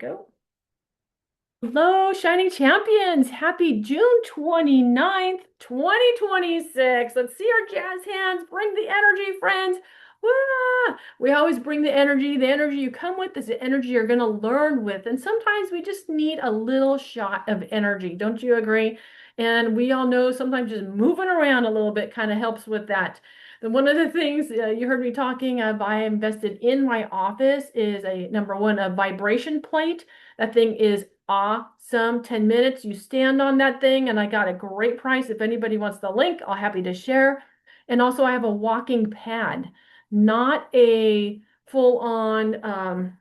go. Hello, Shining Champions. Happy June 29th, 2026. Let's see our jazz hands. Bring the energy, friends. Wah! We always bring the energy. The energy you come with is the energy you're going to learn with. And sometimes we just need a little shot of energy. Don't you agree? And we all know sometimes just moving around a little bit kind of helps with that. And one of the things you heard me talking, I invested in my office is a number one, a vibration plate. That thing is awesome. 10 minutes, you stand on that thing, and I got a great price. If anybody wants the link, I'll happy to share. And also I have a walking pad, not a full-on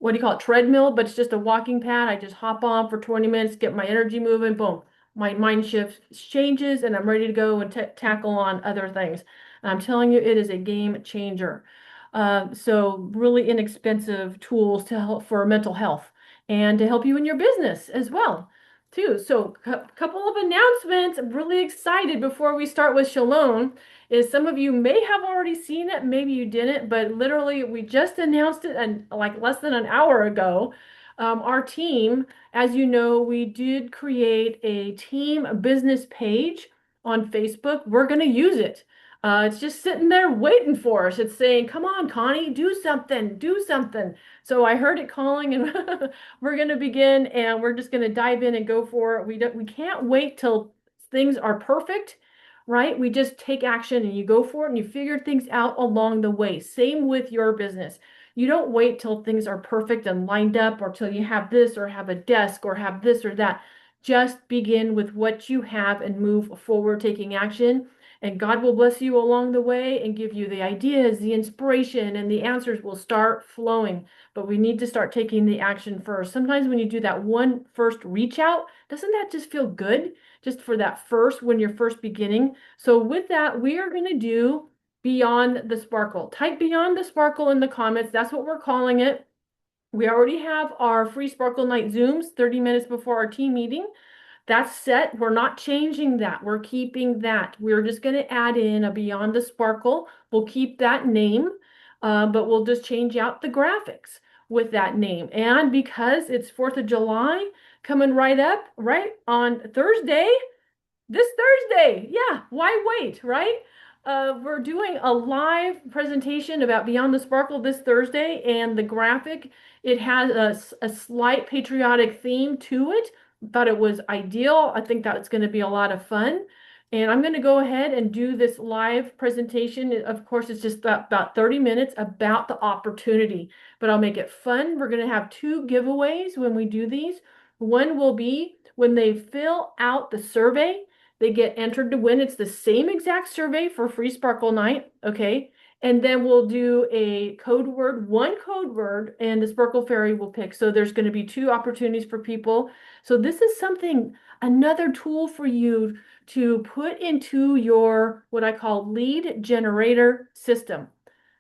what do you call it, treadmill, but it's just a walking pad. I just hop on for 20 minutes, get my energy moving, boom. My mind shift changes and I'm ready to go and tackle on other things. And I'm telling you, it is a game changer. So really inexpensive tools to help for mental health and to help you in your business as well, too. So couple of announcements. I'm really excited before we start with Shalon is some of you may have already seen it, maybe you didn't, but literally we just announced it and like less than an hour ago. Our team, as you know, we did create a team business page on Facebook. We're going to use it. It's just sitting there waiting for us. It's saying, come on, Connie, do something, do something. So I heard it calling and we're going to begin and we're just going to dive in and go for it. We can't wait till things are perfect, right? We just take action and you go for it and you figure things out along the way. Same with your business. You don't wait till things are perfect and lined up or till you have this or have a desk or have this or that. Just begin with what you have and move forward, taking action. And God will bless you along the way and give you the ideas, the inspiration, and the answers will start flowing. But we need to start taking the action first. Sometimes when you do that one first reach out, doesn't that just feel good? Just for that first, when you're first beginning. So with that, we are going to do Beyond the Sparkle. Type Beyond the Sparkle in the comments. That's what we're calling it. We already have our free Sparkle Night Zooms 30 minutes before our team meeting. That's set. We're not changing that. We're keeping that. We're just going to add in a Beyond the Sparkle. We'll keep that name, but we'll just change out the graphics with that name. And because it's 4th of July coming right up, right on Thursday, this Thursday. Yeah, why wait, right? We're doing a live presentation about Beyond the Sparkle this Thursday, and the graphic, it has a slight patriotic theme to it. Thought it was ideal. I think that it's going to be a lot of fun. And I'm going to go ahead and do this live presentation. Of course, it's just about 30 minutes about the opportunity, but I'll make it fun. We're going to have two giveaways when we do these. One will be when they fill out the survey. They get entered to win. It's the same exact survey for Free Sparkle Night, okay? And then we'll do a code word, one code word, and the Sparkle Fairy will pick. So there's going to be two opportunities for people. So this is something, another tool for you to put into your, what I call lead generator system.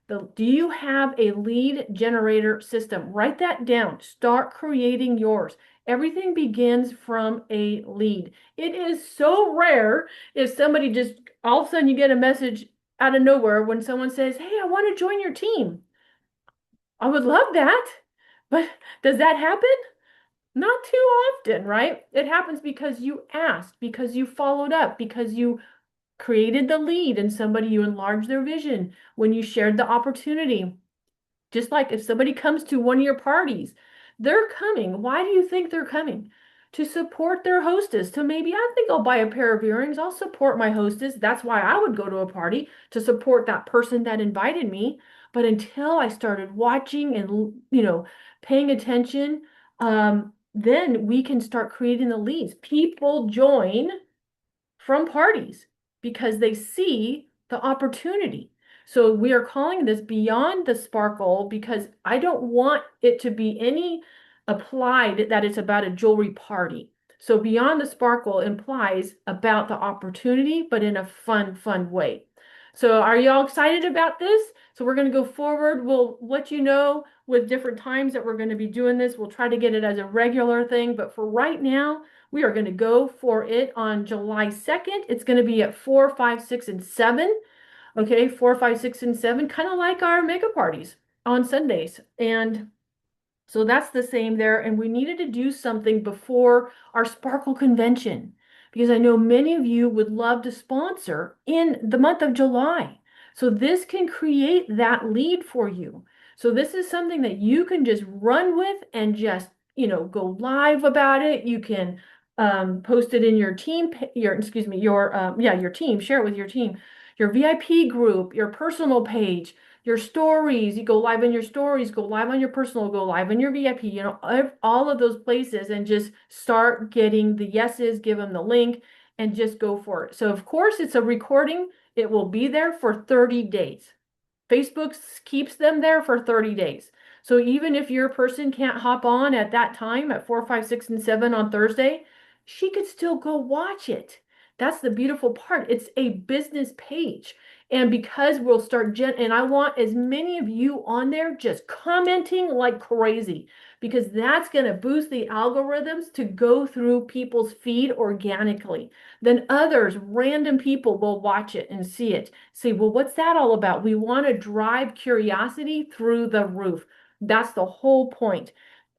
Do you have a lead generator system? Write that down. Start creating yours. Everything begins from a lead. It is so rare if somebody just all of a sudden you get a message out of nowhere when someone says, hey, I want to join your team. I would love that. But does that happen? Not too often, right? It happens because you asked, because you followed up, because you created the lead and somebody, you enlarged their vision when you shared the opportunity. Just like if somebody comes to one of your parties, they're coming. Why do you think they're coming? To support their hostess. To maybe, I think I'll buy a pair of earrings. I'll support my hostess. That's why I would go to a party, to support that person that invited me. But until I started watching and, paying attention, then we can start creating the leads. People join from parties because they see the opportunity. So we are calling this Beyond the Sparkle because I don't want it to be any applied that it's about a jewelry party. So Beyond the Sparkle implies about the opportunity, but in a fun way. So are you all excited about this? So we're going to go forward. We'll let you know with different times that we're going to be doing this. We'll try to get it as a regular thing, but for right now, we are going to go for it on July 2nd. It's going to be at 4, 5, 6, and 7. Okay, 4, 5, 6, and 7, kind of like our mega parties on Sundays. And So that's the same there. And we needed to do something before our Sparkle convention because I know many of you would love to sponsor in the month of July. So this can create that lead for you. So this is something that you can just run with and just, go live about it. You can post it in your team, excuse me, your team, share it with your team, your VIP group, your personal page, your stories, you go live on your stories, go live on your personal, go live on your VIP, all of those places and just start getting the yeses, give them the link and just go for it. So of course it's a recording. It will be there for 30 days. Facebook keeps them there for 30 days. So even if your person can't hop on at that time at 4, 5, 6, and 7 on Thursday, she could still go watch it. That's the beautiful part. It's a business page. And because we'll start and I want as many of you on there just commenting like crazy because that's going to boost the algorithms to go through people's feed organically. Then others, random people will watch it and see it. Say, well, what's that all about? We want to drive curiosity through the roof. That's the whole point.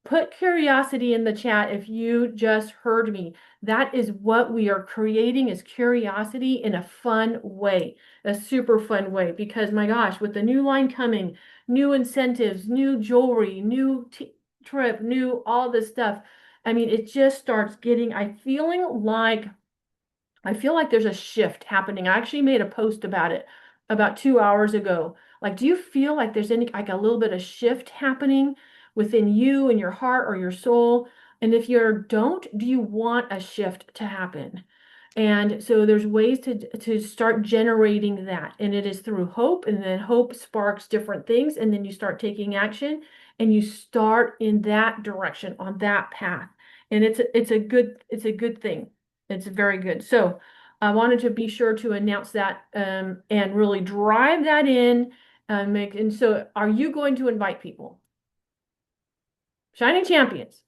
Put curiosity in the chat if you just heard me. That is what we are creating is curiosity in a fun way, a super fun way. Because my gosh, with the new line coming, new incentives, new jewelry, new trip, new all this stuff. I mean, it just starts getting, I feel like there's a shift happening. I actually made a post about it about 2 hours ago. Like, do you feel like there's any like a little bit of shift happening within you and your heart or your soul? And if you don't, do you want a shift to happen? And so there's ways to start generating that. And it is through hope, and then hope sparks different things, and then you start taking action and you start in that direction on that path. And it's a good thing. It's very good. So I wanted to be sure to announce that and really drive that in and so are you going to invite people? Shining champions,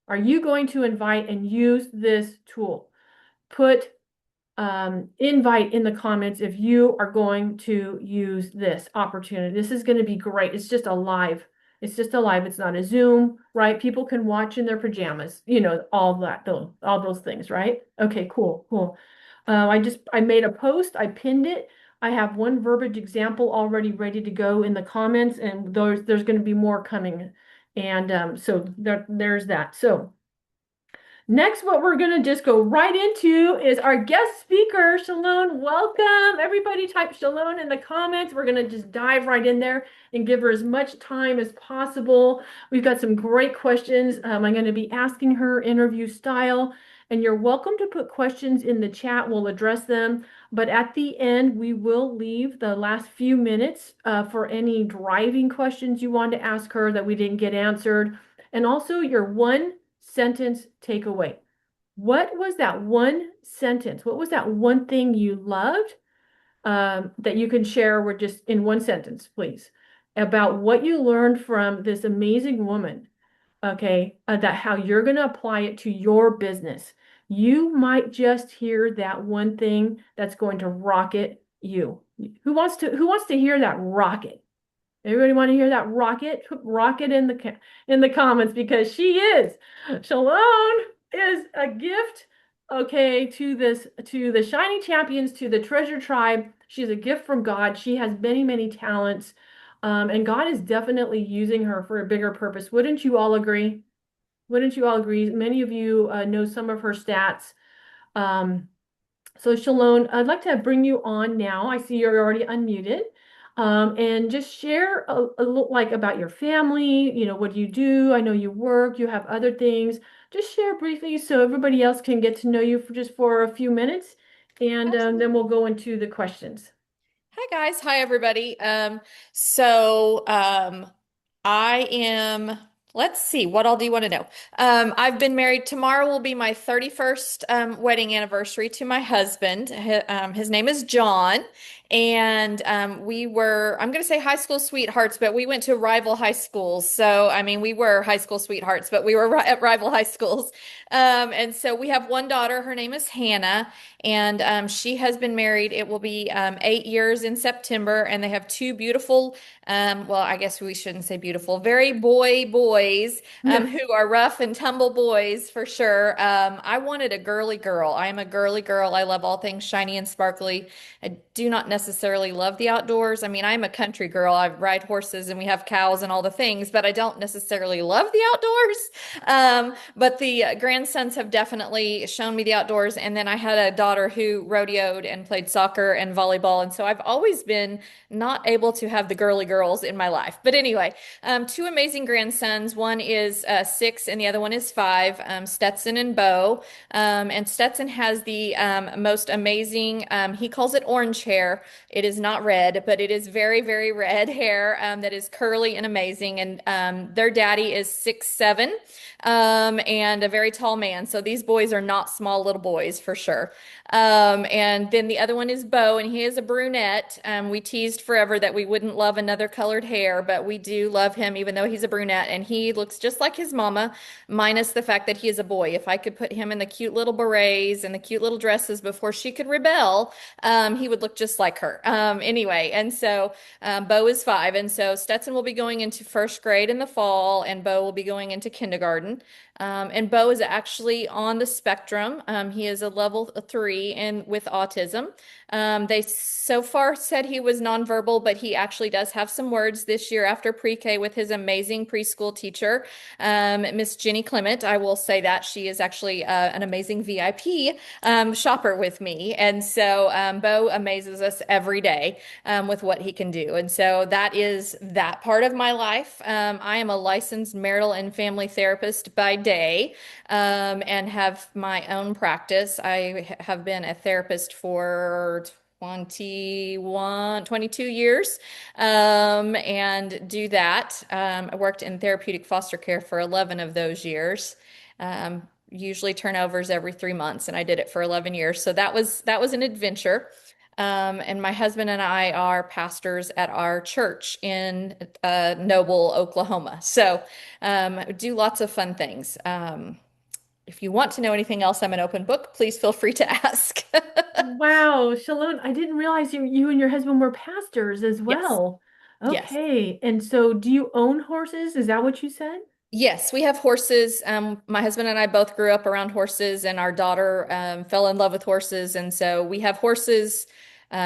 are you going to invite and use this tool? Put invite in the comments if you are going to use this opportunity. This is going to be great. It's just a live. It's just a live. It's not a Zoom, right? People can watch in their pajamas, all that, all those things, right? Okay, cool, cool. I made a post. I pinned it. I have one verbiage example already ready to go in the comments, and there's going to be more coming. And so there's that. So. Next, what we're going to just go right into is our guest speaker, Shalon. Welcome. Everybody type Shalon in the comments. We're going to just dive right in there and give her as much time as possible. We've got some great questions. I'm going to be asking her interview style, and you're welcome to put questions in the chat. We'll address them. But at the end, we will leave the last few minutes for any driving questions you want to ask her that we didn't get answered. And also your one sentence takeaway. What was that one sentence? What was that one thing you loved that you can share with just in one sentence, please, about what you learned from this amazing woman? Okay, that how you're going to apply it to your business. You might just hear that one thing that's going to rocket you. Who wants to hear that rocket? Everybody want to hear that rocket? Rocket in the comments because Shalon is a gift, okay, to the Shining Champions, to the Treasure Tribe. She's a gift from God. She has many, many talents. And God is definitely using her for a bigger purpose. Wouldn't you all agree? Wouldn't you all agree? Many of you know some of her stats. So Shalon, I'd like to bring you on now. I see you're already unmuted. And just share a little like about your family, what do you do? I know you work, you have other things. Just share briefly so everybody else can get to know you for a few minutes. And then we'll go into the questions. Hi guys. Hi everybody. So I am, let's see, what all do you want to know? I've been married. Tomorrow will be my 31st wedding anniversary to my husband. His name is John, And we were, I'm going to say high school sweethearts, but we went to rival high schools. So, I mean, we were high school sweethearts, but we were at rival high schools. And so we have one daughter. Her name is Hannah, and she has been married. It will be 8 years in September, and they have two beautiful, well, I guess we shouldn't say beautiful, very boys who are rough and tumble boys for sure. I wanted a girly girl. I am a girly girl. I love all things shiny and sparkly. I do not necessarily love the outdoors. I mean, I'm a country girl. I ride horses and we have cows and all the things, but I don't necessarily love the outdoors. But the grandsons have definitely shown me the outdoors. And then I had a daughter who rodeoed and played soccer and volleyball. And so I've always been not able to have the girly girls in my life. But anyway, two amazing grandsons. One is 6 and the other one is 5, Stetson and Bo. And Stetson has the most amazing, he calls it orange hair. It is not red, but it is very, very red hair that is curly and amazing. And their daddy is 6'7" and a very tall man. So these boys are not small little boys for sure. And then the other one is Bo, and he is a brunette. We teased forever that we wouldn't love another colored hair, but we do love him even though he's a brunette. And he looks just like his mama, minus the fact that he is a boy. If I could put him in the cute little berets and the cute little dresses before she could rebel, he would look just like her. Anyway, and so Bo is 5, and so Stetson will be going into first grade in the fall, and Bo will be going into kindergarten. And Bo is actually on the spectrum. He is a level 3 and with autism. They so far said he was nonverbal, but he actually does have some words this year after pre-K with his amazing preschool teacher, Miss Jenny Clement. I will say that she is actually an amazing VIP shopper with me. And so Bo amazes us every day with what he can do. And so that is that part of my life. I am a licensed marital and family therapist by day and have my own practice. I have been a therapist for 22 years and do that. I worked in therapeutic foster care for 11 of those years. Usually turnovers every 3 months, and I did it for 11 years. So that was an adventure. And my husband and I are pastors at our church in Noble, Oklahoma. So do lots of fun things. If you want to know anything else, I'm an open book. Please feel free to ask. Wow, Shalon, I didn't realize you and your husband were pastors as Yes. well. Yes. Okay. And so do you own horses? Is that what you said? Yes, we have horses. My husband and I both grew up around horses, and our daughter fell in love with horses. And so we have horses.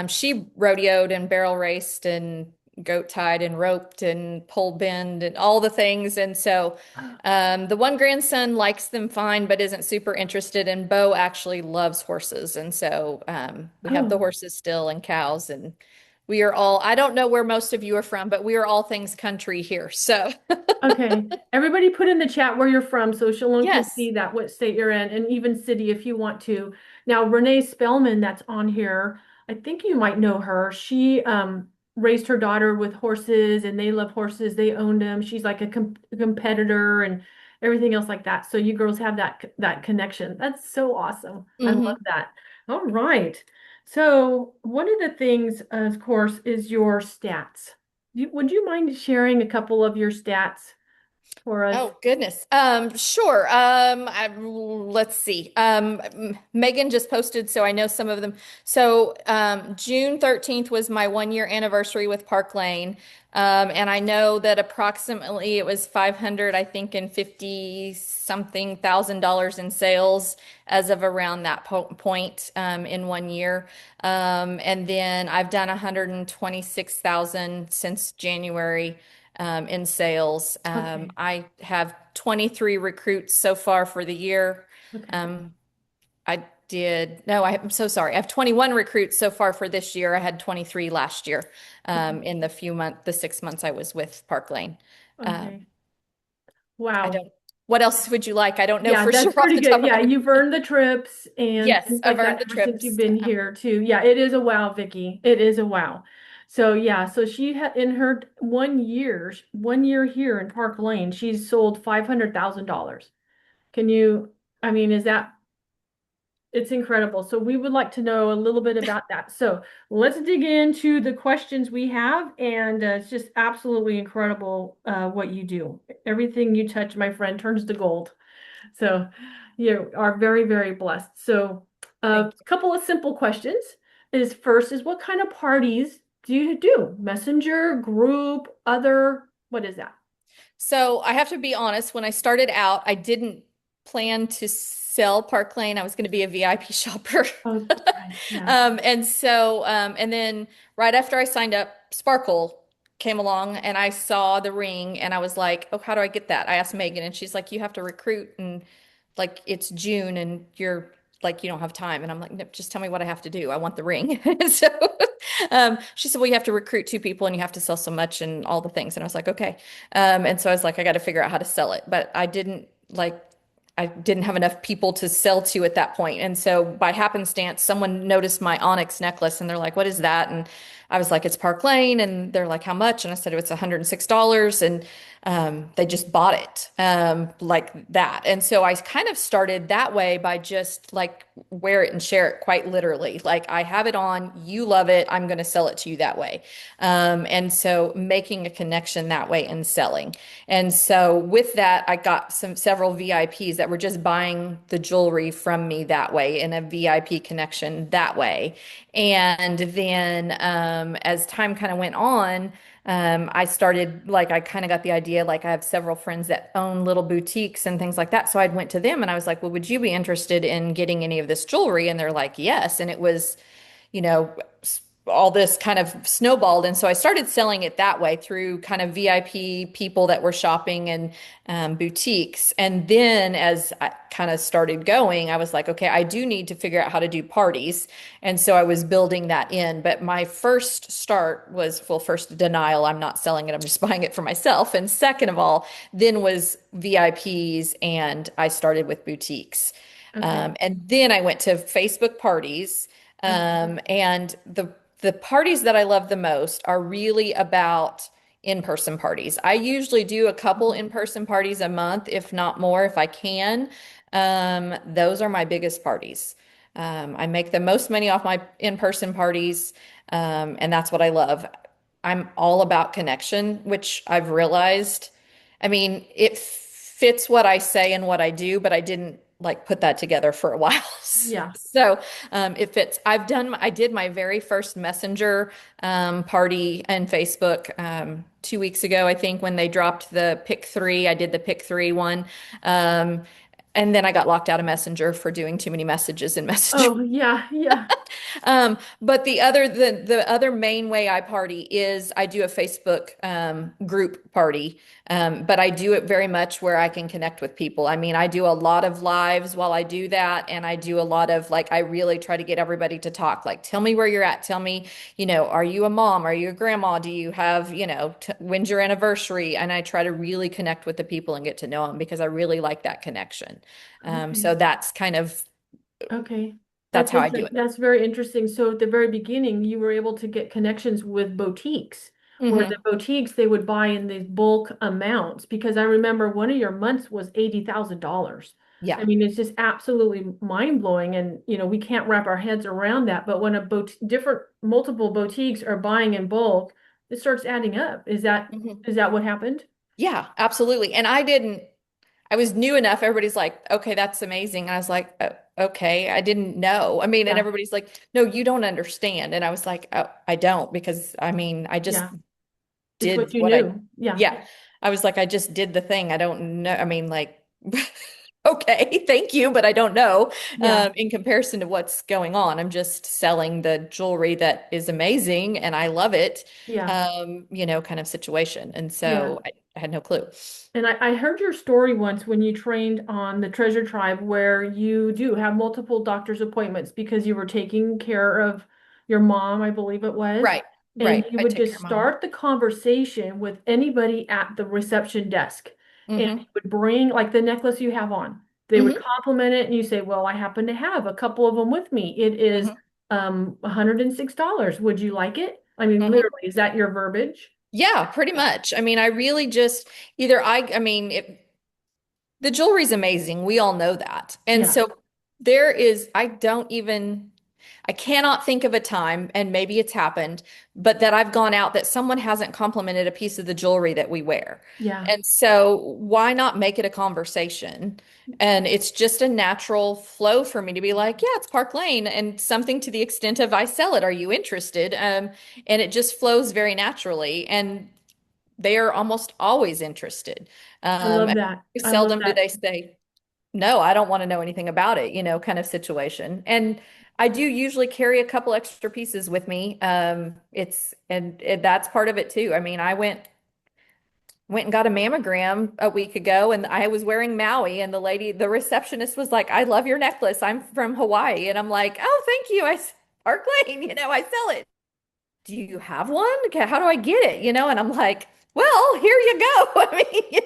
She rodeoed and barrel raced and goat tied and roped and pole bend and all the things. And so the one grandson likes them fine, but isn't super interested. And Bo actually loves horses. And so we have the Oh, horses still and cows. And we are all, I don't know where most of you are from, but we are all things country here. So. okay. Everybody put in the chat where you're from so Shalon can Yes. see that what state you're in and even city if you want to. Now, Renee Spellman that's on here, I think you might know her. She raised her daughter with horses and they love horses. They owned them. She's like a competitor and everything else like that. So you girls have that connection. That's so awesome. I love Hmm. that. All right. So one of the things, of course, is your stats. Would you mind sharing a couple of your stats for us? Oh goodness. Sure. Let's see. Megan just posted, so I know some of them. So, June 13th was my 1 year anniversary with Park Lane. And I know that approximately it was 500, I think, and 50 something thousand dollars in sales as of around that point, in 1 year. And then I've done 126,000 since January in sales. Okay. I have 23 recruits so far for the year. Okay. Um, I did, no, I'm so sorry. I have 21 recruits so far for this year. I had 23 last year Okay. in the 6 months I was with Park Lane. Um, Okay. I Wow. don't, what else would you like? I don't know Yeah, for that's sure off pretty the good. top of Yeah, my head. you've earned the trips and Yes, things I've like earned that the ever since you've trips. been here too. Yeah, it is a wow, Vicky. It is a wow. So yeah, so she had in her 1 year here in Park Lane, she's sold $500,000. Can you, I mean, is that It's incredible. So we would like to know a little bit about that. So let's dig into the questions we have, and it's just absolutely incredible what you do. Everything you touch, my friend, turns to gold. So you are very, very blessed. So a Thank you. couple of simple questions is first is what kind of parties do you do? Messenger, group, other, what is that? So I have to be honest, when I started out, I didn't plan to sell Park Lane. I was going to be a VIP shopper. Oh, that's right. Yeah. And then right after I signed up, Sparkle came along and I saw the ring and I was like, oh, how do I get that? I asked Megan and she's like, you have to recruit and like it's June and you're like, you don't have time. And I'm like, no, just tell me what I have to do. I want the ring. So she said, well, you have to recruit two people and you have to sell so much and all the things. And I was like, okay. And so I was like, I got to figure out how to sell it. But I didn't have enough people to sell to at that point. And so by happenstance, someone noticed my onyx necklace and they're like, what is that? And I was like, it's Park Lane. And they're like, how much? And I said, it's $106. And they just bought it like that. And so I kind of started that way by just like wear it and share it quite literally. Like I have it on, you love it, I'm going to sell it to you that way. And so making a connection that way and selling. And so with that, I got several VIPs that were just buying the jewelry from me that way in a VIP connection that way. And then as time kind of went on, I started like I kind of got the idea like I have several friends that own little boutiques and things like that. So I went to them and I was like, "Well, would you be interested in getting any of this jewelry?" And they're like, "Yes." And it was, you know, all this kind of snowballed. And so I started selling it that way through kind of VIP people that were shopping and boutiques. And then as I kind of started going, I was like, okay, I do need to figure out how to do parties. And so I was building that in. But my first start was, well, first denial, I'm not selling it, I'm just buying it for myself. And second of all, then was VIPs and I started with boutiques. Okay. And then I went to Facebook parties. Okay. And the parties that I love the most are really about in-person parties. I usually do a couple Mhm. in-person parties a month, if not more, if I can. Those are my biggest parties. I make the most money off my in-person parties, and that's what I love. I'm all about connection, which I've realized. I mean, it fits what I say and what I do, but I didn't like put that together for a while. Yeah. So it fits. I did my very first messenger party on Facebook 2 weeks ago, I think, when they dropped the pick three. I did the pick three one. Um, and then I got locked out of Messenger for doing too many messages in Messenger. Oh, yeah. Yeah. But the other main way I party is I do a Facebook group party. But I do it very much where I can connect with people. I mean, I do a lot of lives while I do that, and I do a lot of like I really try to get everybody to talk. Like, tell me where you're at. Tell me, are you a mom? Are you a grandma? Do you have, when's your anniversary? And I try to really connect with the people and get to know them because I really like that connection. So Okay. that's kind of Okay. that's how I do it. That's very interesting. So at the very beginning, you were able to get connections with boutiques, where the Hmm. boutiques they would buy in these bulk amounts. Because I remember one of your months was $80,000. Yeah. I mean, it's just absolutely mind blowing, and we can't wrap our heads around that. But when different multiple boutiques are buying in bulk, it starts adding up. Hmm. Is that what happened? Yeah, absolutely. And I was new enough. Everybody's like, okay, that's amazing. And I was like, okay, I didn't know. I mean, and Yeah, everybody's like, no, you don't understand. And I was like, oh, I don't because I mean, I just yeah. It's did what you what I, knew. Yeah, yeah, I was like, I just did the thing. I don't know. I mean, like, okay, thank you, but I don't know yeah, in comparison to what's going on. I'm just selling the jewelry that is amazing and I love it, yeah, kind of situation. And yeah. so I had no clue. And I heard your story once when you trained on the Treasure Tribe, where you do have multiple doctor's appointments because you were taking care of your mom, I believe it was. Right, And right. you I would take care just of mom. start the conversation with anybody at the reception desk. And you Hmm. would bring, like the necklace you have on, they would Hmm. compliment it, and you say, well, I happen to have a couple of them with me. It is Hmm. $106. Would you like it? I mean, Hmm. literally, is that your verbiage? Yeah, pretty much. I mean, I really just I mean, the jewelry's amazing. We all know that. And Yeah, so There is, I cannot think of a time, and maybe it's happened, but that I've gone out that someone hasn't complimented a piece of the jewelry that we wear. Yeah, And so why not make it a conversation? And it's just a natural flow for me to be like, yeah, it's Park Lane and something to the extent of I sell it. Are you interested? And it just flows very naturally. And they are almost always interested. I love And that. I love seldom do that. they say, no, I don't want to know anything about it, kind of situation. And I do usually carry a couple extra pieces with me. That's part of it too. I mean, I went and got a mammogram a week ago and I was wearing Maui and the receptionist was like, "I love your necklace. I'm from Hawaii." And I'm like, "Oh, thank you. Park Lane, I sell it. Do you have one? Okay, how do I get it?" And I'm like, "Well, here you go." I mean,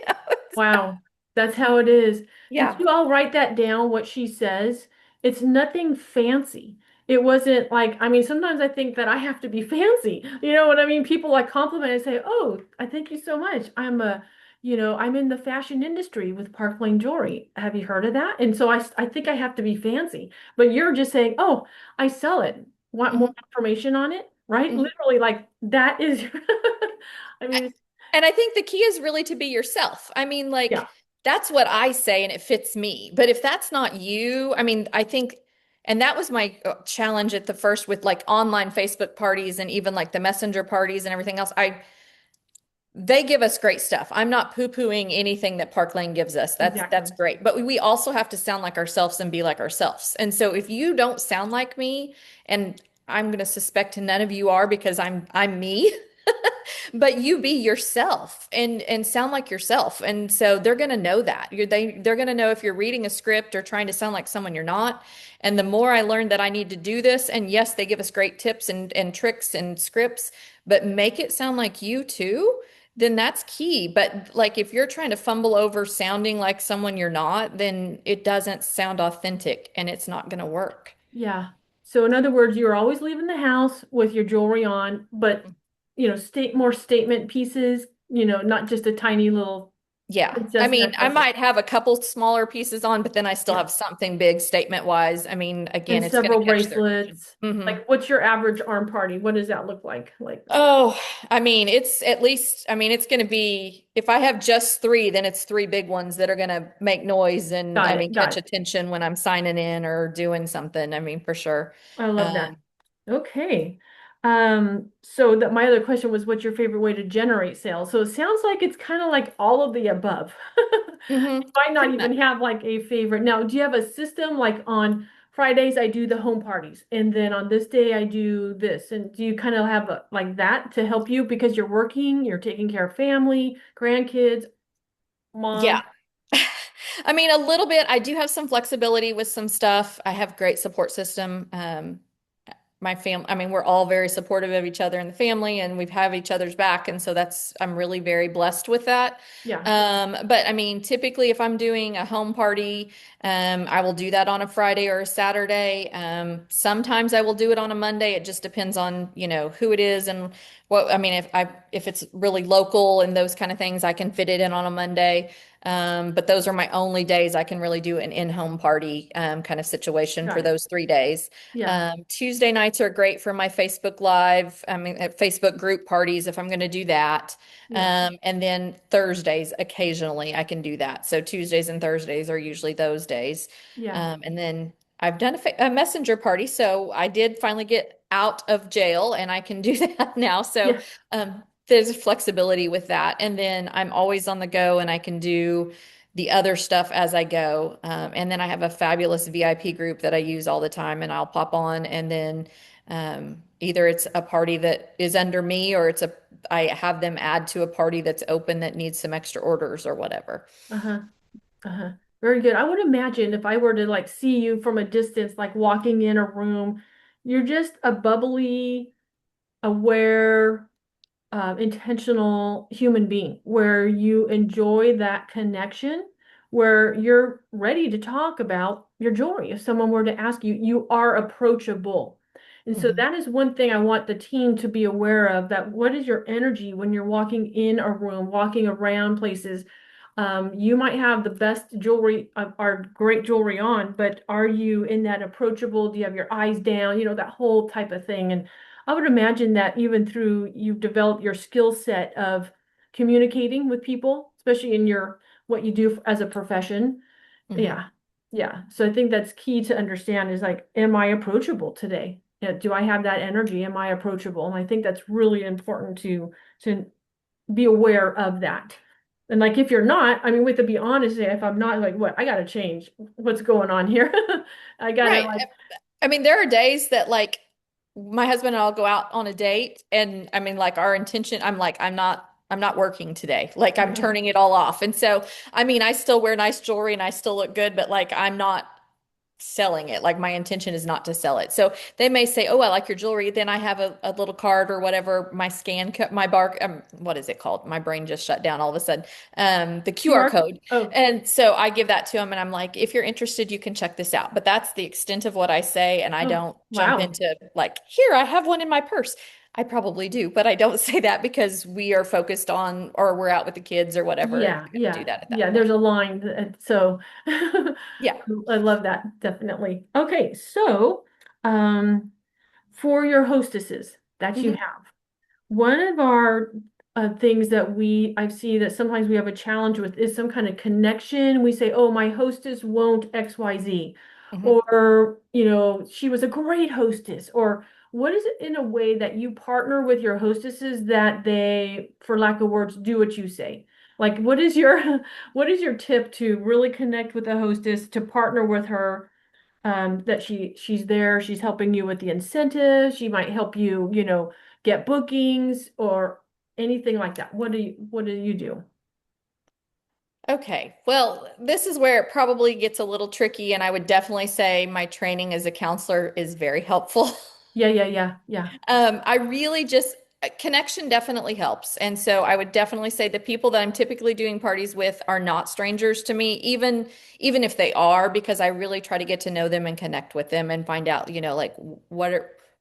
Wow, that's how it is. Did yeah. you all write that down, what she says? It's nothing fancy. It wasn't like, I mean, sometimes I think that I have to be fancy. You know what I mean? People like compliment and say, "Oh, I thank you so much. I'm in the fashion industry with Park Lane Jewelry. Have you heard of that?" And so I think I have to be fancy. But you're just saying, "Oh, I sell it. Want more Mhm, information on it?" Right? mhm. Literally, like that is, I I- mean, And I think the key is really to be yourself. I mean, yeah, like, that's what I say and it fits me. But if that's not you, I mean, I think, and that was my challenge at the first with like online Facebook parties and even like the messenger parties and everything else. They give us great stuff. I'm not poo-pooing anything that Park Lane gives us. That's exactly. great. But we also have to sound like ourselves and be like ourselves. And so if you don't sound like me, and I'm going to suspect none of you are because I'm me, but you be yourself and sound like yourself. And so they're going to know that. They're going to know if you're reading a script or trying to sound like someone you're not. And the more I learned that I need to do this, and yes, they give us great tips and tricks and scripts, but make it sound like you too, then that's key. But like if you're trying to fumble over sounding like someone you're not, then it doesn't sound authentic and it's not going to work. Yeah. So in other words, you're always leaving the house with your jewelry on, but state more statement pieces, not just a tiny little Yeah. I princess mean, I necklace. might have a couple smaller pieces on, but then I still Yeah. have something big statement wise. I mean, And again, it's going to several catch their attention. bracelets. Like what's your average arm party? What does that look like? Like, Oh, I mean, it's at least, I mean, it's going to be, if I have just three, then it's three big ones that are going to make noise and, got I mean, it, got catch it. attention when I'm signing in or doing something. I mean, for sure. I love that. Um, Okay. So that my other question was, what's your favorite way to generate sales? So it sounds like it's kind of like all of the above. mhm, You might not pretty even much. have like a favorite. Now, do you have a system like on Fridays I do the home parties and then on this day I do this? And do you kind of have like that to help you because you're working, you're taking care of family, grandkids, Yeah. mom? I mean, a little bit. I do have some flexibility with some stuff. I have great support system. My family, I mean, we're all very supportive of each other in the family and we've have each other's back. And so I'm really very blessed with that. Yeah, But I mean, typically if I'm doing a home party, I will do that on a Friday or a Saturday. Sometimes I will do it on a Monday. It just depends on, who it is and what, I mean, if it's really local and those kind of things, I can fit it in on a Monday. But those are my only days I can really do an in-home party, kind of situation for got it. those 3 days. Yeah, Tuesday nights are great for my Facebook Live, I mean, Facebook group parties if I'm going to do that. yeah, And then Thursdays, occasionally I can do that. So Tuesdays and Thursdays are usually those days. yeah, And then I've done a messenger party. So I did finally get out of jail and I can do that now. So yeah, there's flexibility with that. And then I'm always on the go and I can do the other stuff as I go. And then I have a fabulous VIP group that I use all the time and I'll pop on and then either it's a party that is under me or I have them add to a party that's open that needs some extra orders or whatever. uh-huh, uh-huh. Very good. I would imagine if I were to like see you from a distance, like walking in a room, you're just a bubbly, aware, intentional human being where you enjoy that connection, where you're ready to talk about your jewelry. If someone were to ask you, you are approachable. And so Mhm. that is one thing I want the team to be aware of, that what is your energy when you're walking in a room, walking around places? You might have the best jewelry or great jewelry on, but are you in that approachable? Do you have your eyes down? That whole type of thing. And I would imagine that even through you've developed your skill set of communicating with people, especially in your what you do as a profession. Hmm. Yeah. Yeah. So I think that's key to understand is like, am I approachable today? Yeah, do I have that energy? Am I approachable? And I think that's really important to be aware of that. And like if you're not, I mean, we have to be honest, if I'm not like what, I gotta change. What's going on here? I gotta Right. like, I mean, there are days that like my husband and I'll go out on a date and I mean like our intention, I'm like, I'm not working today. Like I'm okay. turning it all off. And so, I mean, I still wear nice jewelry and I still look good, but like I'm not selling it. Like my intention is not to sell it. So they may say, "Oh, I like your jewelry." Then I have a little card or whatever, my scan, my bar, what is it called? My brain just shut down all of a sudden. The QR QR. code. Oh, And so I give that to them and I'm like, if you're interested, you can check this out. But that's the extent of what I say. And I oh, don't jump wow. into like, here, I have one in my purse. I probably do, but I don't say that because we are focused on, or we're out with the kids or whatever and Yeah, gonna do yeah, that at yeah. that There's point. a line. So Yeah. I love that, definitely. Okay, so for your hostesses that you Hmm. have. One of our things that I see that sometimes we have a challenge with is some kind of connection. We say, oh, my hostess won't XYZ, Hmm. or, she was a great hostess, or what is it in a way that you partner with your hostesses that they, for lack of words, do what you say? Like, what is your what is your tip to really connect with a hostess, to partner with her, that she's there, she's helping you with the incentives, she might help you, get bookings or anything like that. What do you do? Okay. Well, this is where it probably gets a little tricky, and I would definitely say my training as a counselor is very helpful. Yeah, yeah, yeah, yeah. I really just connection definitely helps. And so I would definitely say the people that I'm typically doing parties with are not strangers to me, even if they are, because I really try to get to know them and connect with them and find out, like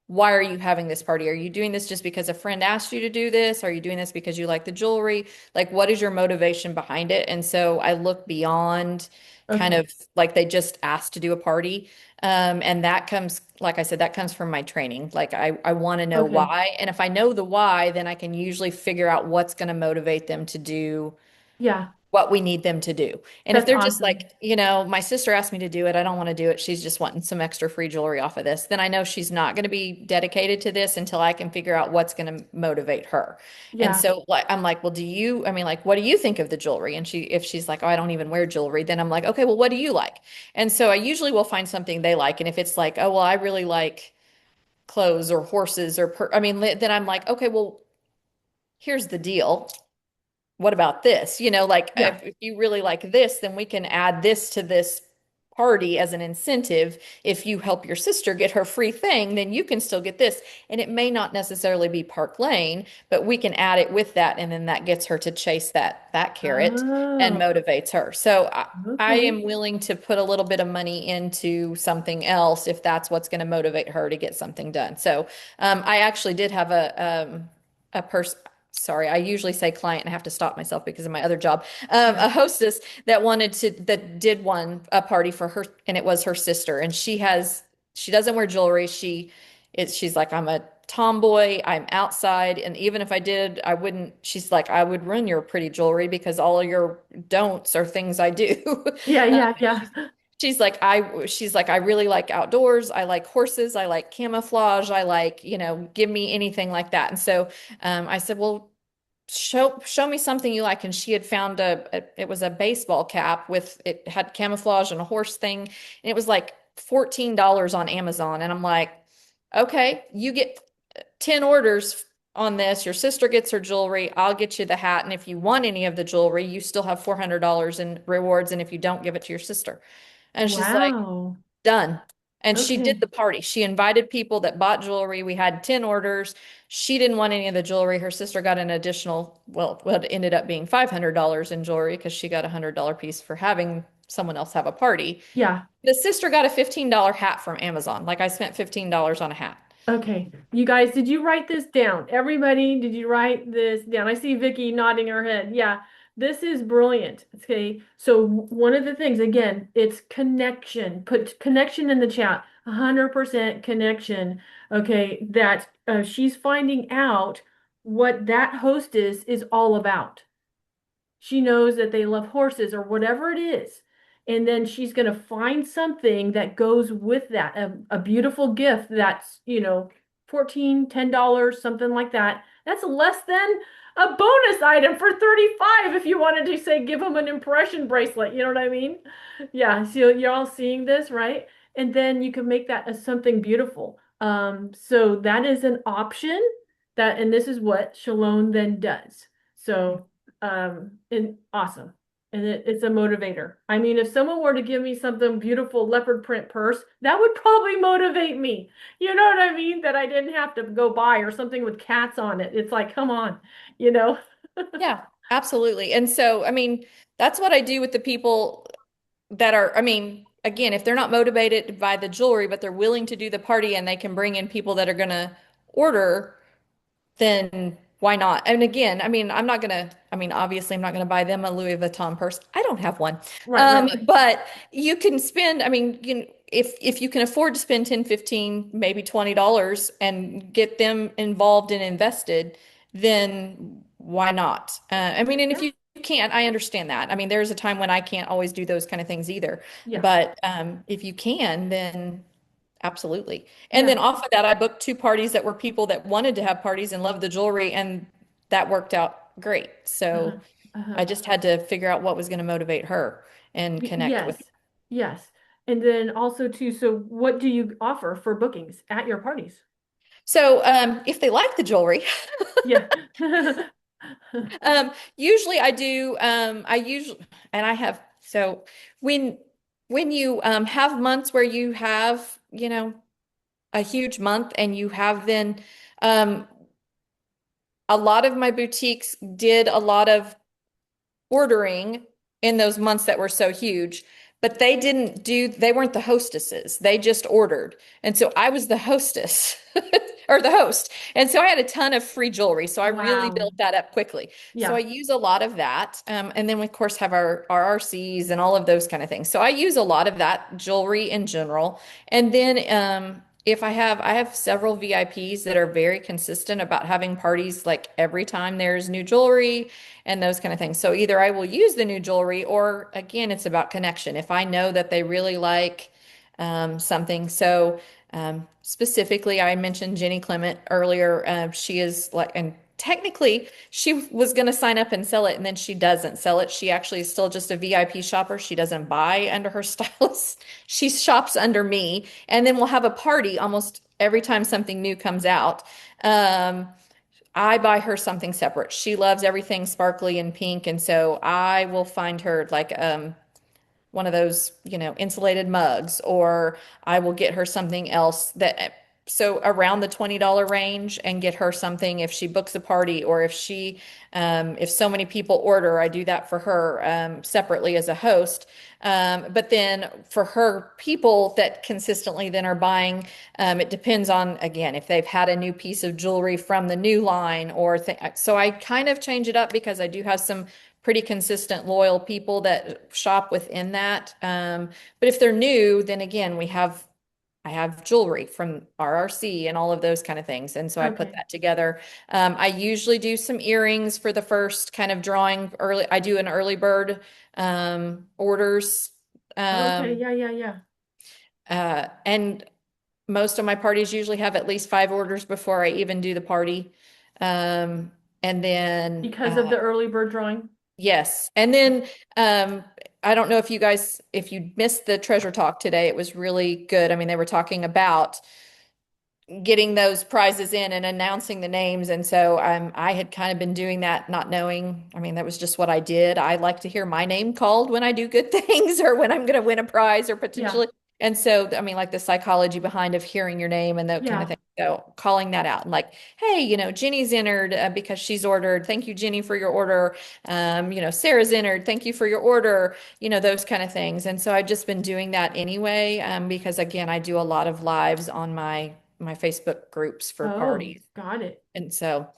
why are you having this party? Are you doing this just because a friend asked you to do this? Are you doing this because you like the jewelry? Like what is your motivation behind it? And so I look beyond kind Okay. of like they just asked to do a party. And that comes, like I said, that comes from my training. Like I want to know Okay. why. And if I know the why, then I can usually figure out what's going to motivate them to do Yeah, what we need them to do. And if that's they're just awesome. like, my sister asked me to do it, I don't want to do it. She's just wanting some extra free jewelry off of this. Then I know she's not going to be dedicated to this until I can figure out what's going to motivate her. And Yeah, so like I'm like, well, I mean, like, what do you think of the jewelry? And if she's like, oh, I don't even wear jewelry, then I'm like, okay, well, what do you like? And so I usually will find something they like. And if it's like, oh, well, I really like clothes or horses or I mean, then I'm like, okay, well, here's the deal, what about this? Like yeah. if you really like this, then we can add this to this party as an incentive. If you help your sister get her free thing, then you can still get this. And it may not necessarily be Park Lane, but we can add it with that. And then that gets her to chase that carrot and Oh, motivates her. So I okay. am willing to put a little bit of money into something else if that's what's going to motivate her to get something done. So I actually did have a person, sorry, I usually say client and I have to stop myself because of my other job. Yeah. A hostess that did a party for her, and it was her sister. And she doesn't wear jewelry. She's like, I'm a tomboy. I'm outside. And even if I did, I wouldn't, she's like, I would ruin your pretty jewelry because all of your don'ts are things I do. Yeah, Um, yeah, yeah. she's like, I really like outdoors. I like horses. I like camouflage. I like, give me anything like that. And so I said, well, show me something you like. And she had found it was a baseball cap with it had camouflage and a horse thing. And it was like $14 on Amazon. And I'm like, okay, you get 10 orders on this. Your sister gets her jewelry. I'll get you the hat. And if you want any of the jewelry, you still have $400 in rewards. And if you don't, give it to your sister. And she's like, Wow. done. And she did Okay. the party. She invited people that bought jewelry. We had 10 orders. She didn't want any of the jewelry. Her sister got an additional, well, what ended up being $500 in jewelry because she got a $100 piece for having someone else have a party. Yeah. The sister got a $15 hat from Amazon. Like I spent $15 on a hat. Okay. You guys, did you write this down? Everybody, did you write this down? I see Vicky nodding her head. Yeah. This is brilliant. Okay. So one of the things, again, it's connection. Put connection in the chat. 100% connection. Okay. That she's finding out what that hostess is all about. She knows that they love horses or whatever it is. And then she's going to find something that goes with that, a beautiful gift that's, 14, $10, something like that. That's less than a bonus item for 35 if you wanted to say give them an impression bracelet. You know what I mean? Yeah, so you're all seeing this, right? And then you can make that as something beautiful. So that is an option that, and this is what Shalon then does. So and awesome. And it's a motivator. I mean, if someone were to give me something beautiful leopard print purse, that would probably motivate me. You know what I mean? That I didn't have to go buy or something with cats on it. It's like, come on, you know? Yeah, absolutely. And so, I mean, that's what I do with the people that are, I mean, again, if they're not motivated by the jewelry, but they're willing to do the party and they can bring in people that are going to order, then why not? And again, I mean, I mean, obviously, I'm not going to buy them a Louis Vuitton purse. I don't have one. Right, right. But you can spend, I mean, if you can afford to spend 10, 15, maybe $20 and get them involved and invested, then why not? I mean, and if Yeah, you can't, I understand that. I mean, there's a time when I can't always do those kind of things either. yeah, But if you can, then absolutely. And then yeah. off of that, I booked two parties that were people that wanted to have parties and loved the jewelry, and that worked out great. Uh-huh, So uh-huh. I just had to figure out what was going to motivate her and connect with. Yes, yes. And then also too, so what do you offer for bookings at your parties? So if they like the jewelry, Yeah. usually I do. I usually, and I have. So when when you have months where you have, a huge month and you have then um, a lot of my boutiques did a lot of ordering in those months that were so huge, but they weren't the hostesses. They just ordered. And so I was the hostess or the host. And so I had a ton of free jewelry. So I really Wow. built that up quickly. So I Yeah. use a lot of that. And then we, of course, have our RCs and all of those kind of things. So I use a lot of that jewelry in general. And then, if I have several VIPs that are very consistent about having parties like every time there's new jewelry and those kind of things. So either I will use the new jewelry or again, it's about connection. If I know that they really like something. So specifically, I mentioned Jenny Clement earlier. She is like, and technically she was going to sign up and sell it and then she doesn't sell it. She actually is still just a VIP shopper. She doesn't buy under her stylist. She shops under me and then we'll have a party almost every time something new comes out. Um, I buy her something separate. She loves everything sparkly and pink, and so I will find her like one of those, insulated mugs, or I will get her something else that so around the $20 range and get her something if she books a party or if so many people order, I do that for her separately as a host. But then for her people that consistently then are buying, it depends on, again, if they've had a new piece of jewelry from the new line so I kind of change it up because I do have some pretty consistent, loyal people that shop within that. But if they're new, then again, I have jewelry from RRC and all of those kind of things. And so I put Okay. that together. I usually do some earrings for the first kind of drawing early. I do an early bird orders. Okay. Um, Yeah, yeah, yeah. and most of my parties usually have at least 5 orders before I even do the party. Um, and then Because of the early bird drawing. yes. And then I don't know if you missed the treasure talk today, it was really good. I mean, they were talking about getting those prizes in and announcing the names. And so I had kind of been doing that, not knowing. I mean, that was just what I did. I like to hear my name called when I do good things or when I'm going to win a prize or Yeah. potentially. And so, I mean, like the psychology behind of hearing your name and that kind of Yeah. thing. So calling that out and like, hey, Jenny's entered because she's ordered. Thank you, Jenny, for your order. Sarah's entered. Thank you for your order. Those kind of things. And so I've just been doing that anyway, because again, I do a lot of lives on my Facebook groups for Oh, parties. got it. And so.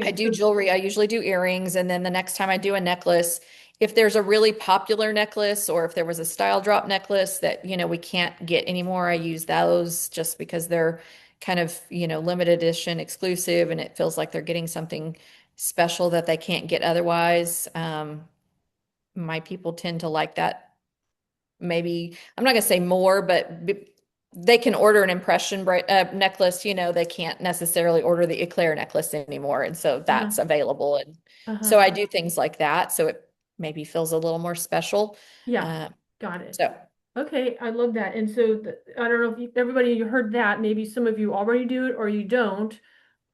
I Okay. do So, jewelry. I usually do earrings. And then the next time I do a necklace, if there's a really popular necklace or if there was a style drop necklace that, we can't get anymore, I use those just because they're kind of, limited edition exclusive and it feels like they're getting something special that they can't get otherwise. My people tend to like that. Maybe I'm not gonna say more, but they can order an impression necklace. They can't necessarily order the eclair necklace anymore, and so uh-huh, that's available. And uh-huh. so I do things like that, so it maybe feels a little more special. Yeah, Uh, got it. so Okay, I love that. And so I don't know if everybody you heard that. Maybe some of you already do it or you don't.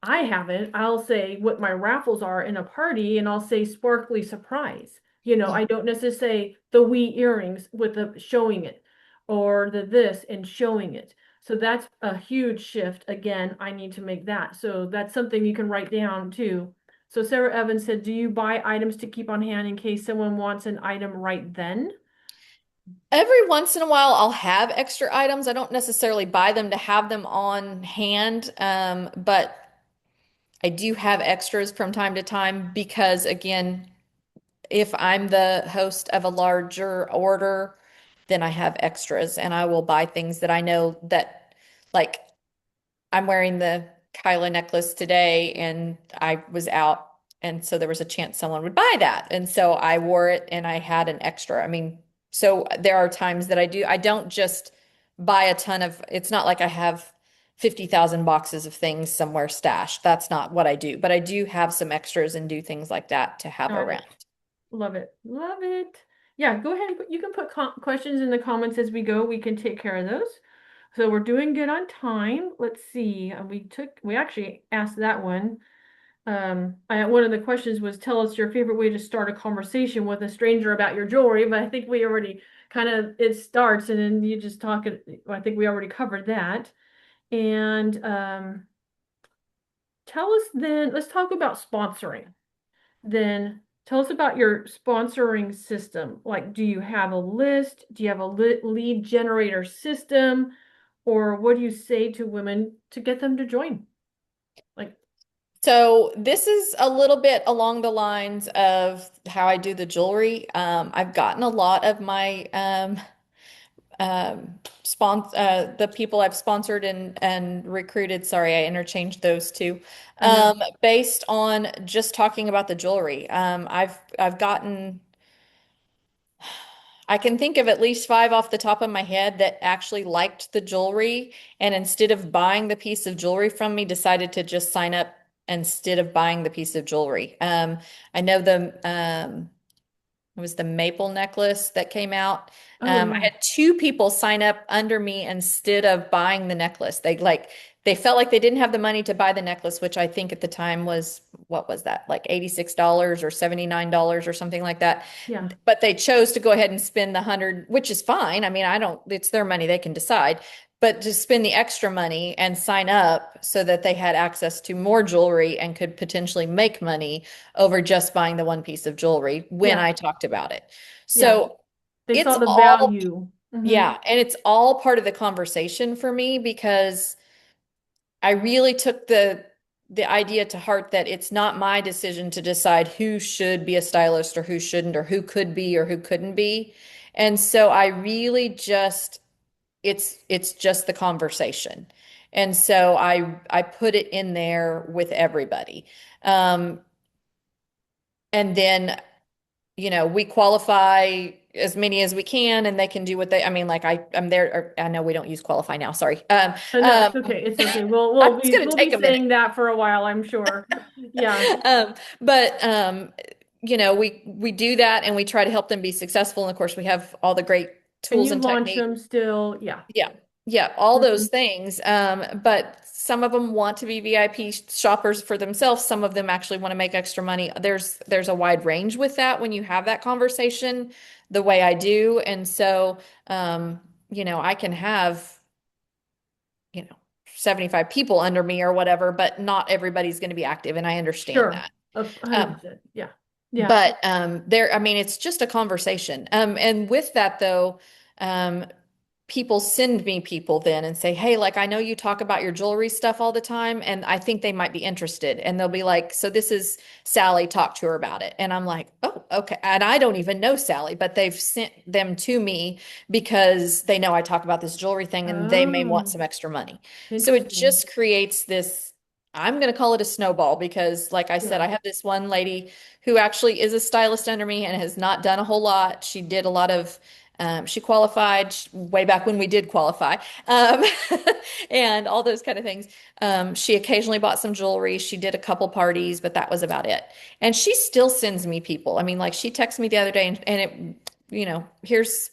I haven't. I'll say what my raffles are in a party and I'll say sparkly surprise. I don't necessarily say the wee earrings with the showing it or the this and showing it. So that's a huge shift. Again, I need to make that. So that's something you can write down too. So Sarah Evans said, do you buy items to keep on hand in case someone wants an item right then? every once in a while, I'll have extra items. I don't necessarily buy them to have them on hand, but I do have extras from time to time because, again, if I'm the host of a larger order, then I have extras and I will buy things that I know that, like, I'm wearing the Kyla necklace today and I was out. And so there was a chance someone would buy that. And so I wore it and I had an extra. I mean, so there are times that I don't just buy a ton of, it's not like I have 50,000 boxes of things somewhere stashed. That's not what I do. But I do have some extras and do things like that to have Got around. it. Love it. Love it. Yeah, go ahead. You can put questions in the comments as we go. We can take care of those. So we're doing good on time. Let's see. We actually asked that one. One of the questions was tell us your favorite way to start a conversation with a stranger about your jewelry, but I think we already kind of it starts and then you just talk it. I think we already covered that. And tell us then, let's talk about sponsoring. Then tell us about your sponsoring system. Like, do you have a list? Do you have a lead generator system? Or what do you say to women to get them to join? Like, So this is a little bit along the lines of how I do the jewelry. I've gotten a lot of my the people I've sponsored and recruited. Sorry, I interchanged those two. I know. Based on just talking about the jewelry. I've gotten I can think of at least five off the top of my head that actually liked the jewelry and instead of buying the piece of jewelry from me, decided to just sign up instead of buying the piece of jewelry. I know it was the maple necklace that came out. Oh, I yeah. had two people sign up under me instead of buying the necklace. They felt like they didn't have the money to buy the necklace, which I think at the time was what was that, like $86 or $79 or something like that. Yeah. But they chose to go ahead and spend the hundred, which is fine. I mean, I don't, it's their money, they can decide. But to spend the extra money and sign up so that they had access to more jewelry and could potentially make money over just buying the one piece of jewelry when Yeah. I talked about it. Yeah. So They saw it's the all, value. yeah, and it's all part of the conversation for me because I really took the idea to heart that it's not my decision to decide who should be a stylist or who shouldn't or who could be or who couldn't be. And so I really just it's just the conversation. And so I put it in there with everybody. Um, and then we qualify as many as we can and they can do what they, I mean, like I'm there, or, I know we don't use qualify now, sorry. No, it's okay. It's okay. We'll we'll It's be going to we'll be take a minute. saying that for a while, I'm sure. Yeah. But we do that and we try to help them be successful. And of course, we have all the great And tools you and launch techniques. them still. Yeah. Yeah, yeah, all hmm those things. But some of them want to be VIP shoppers for themselves. Some of them actually want to make extra money. There's a wide range with that when you have that conversation the way I do. And so, I can have, you know, 75 people under me or whatever, but not everybody's going to be active. And I understand Sure. that. Of Um, 100%. Yeah. Yeah. but I mean, it's just a conversation. And with that though, um, people send me people then and say, "Hey, like I know you talk about your jewelry stuff all the time, and I think they might be interested." And they'll be like, "So this is Sally, talk to her about it." And I'm like, "Oh, okay." And I don't even know Sally, but they've sent them to me because they know I talk about this jewelry thing and they may want Oh, some extra money. So it interesting. just creates this, I'm going to call it a snowball because, like I said, Yeah. I have this one lady who actually is a stylist under me and has not done a whole lot. She did a lot of she qualified way back when we did qualify, um, and all those kind of things. She occasionally bought some jewelry. She did a couple parties, but that was about it. And she still sends me people. I mean, like she texted me the other day and it, here's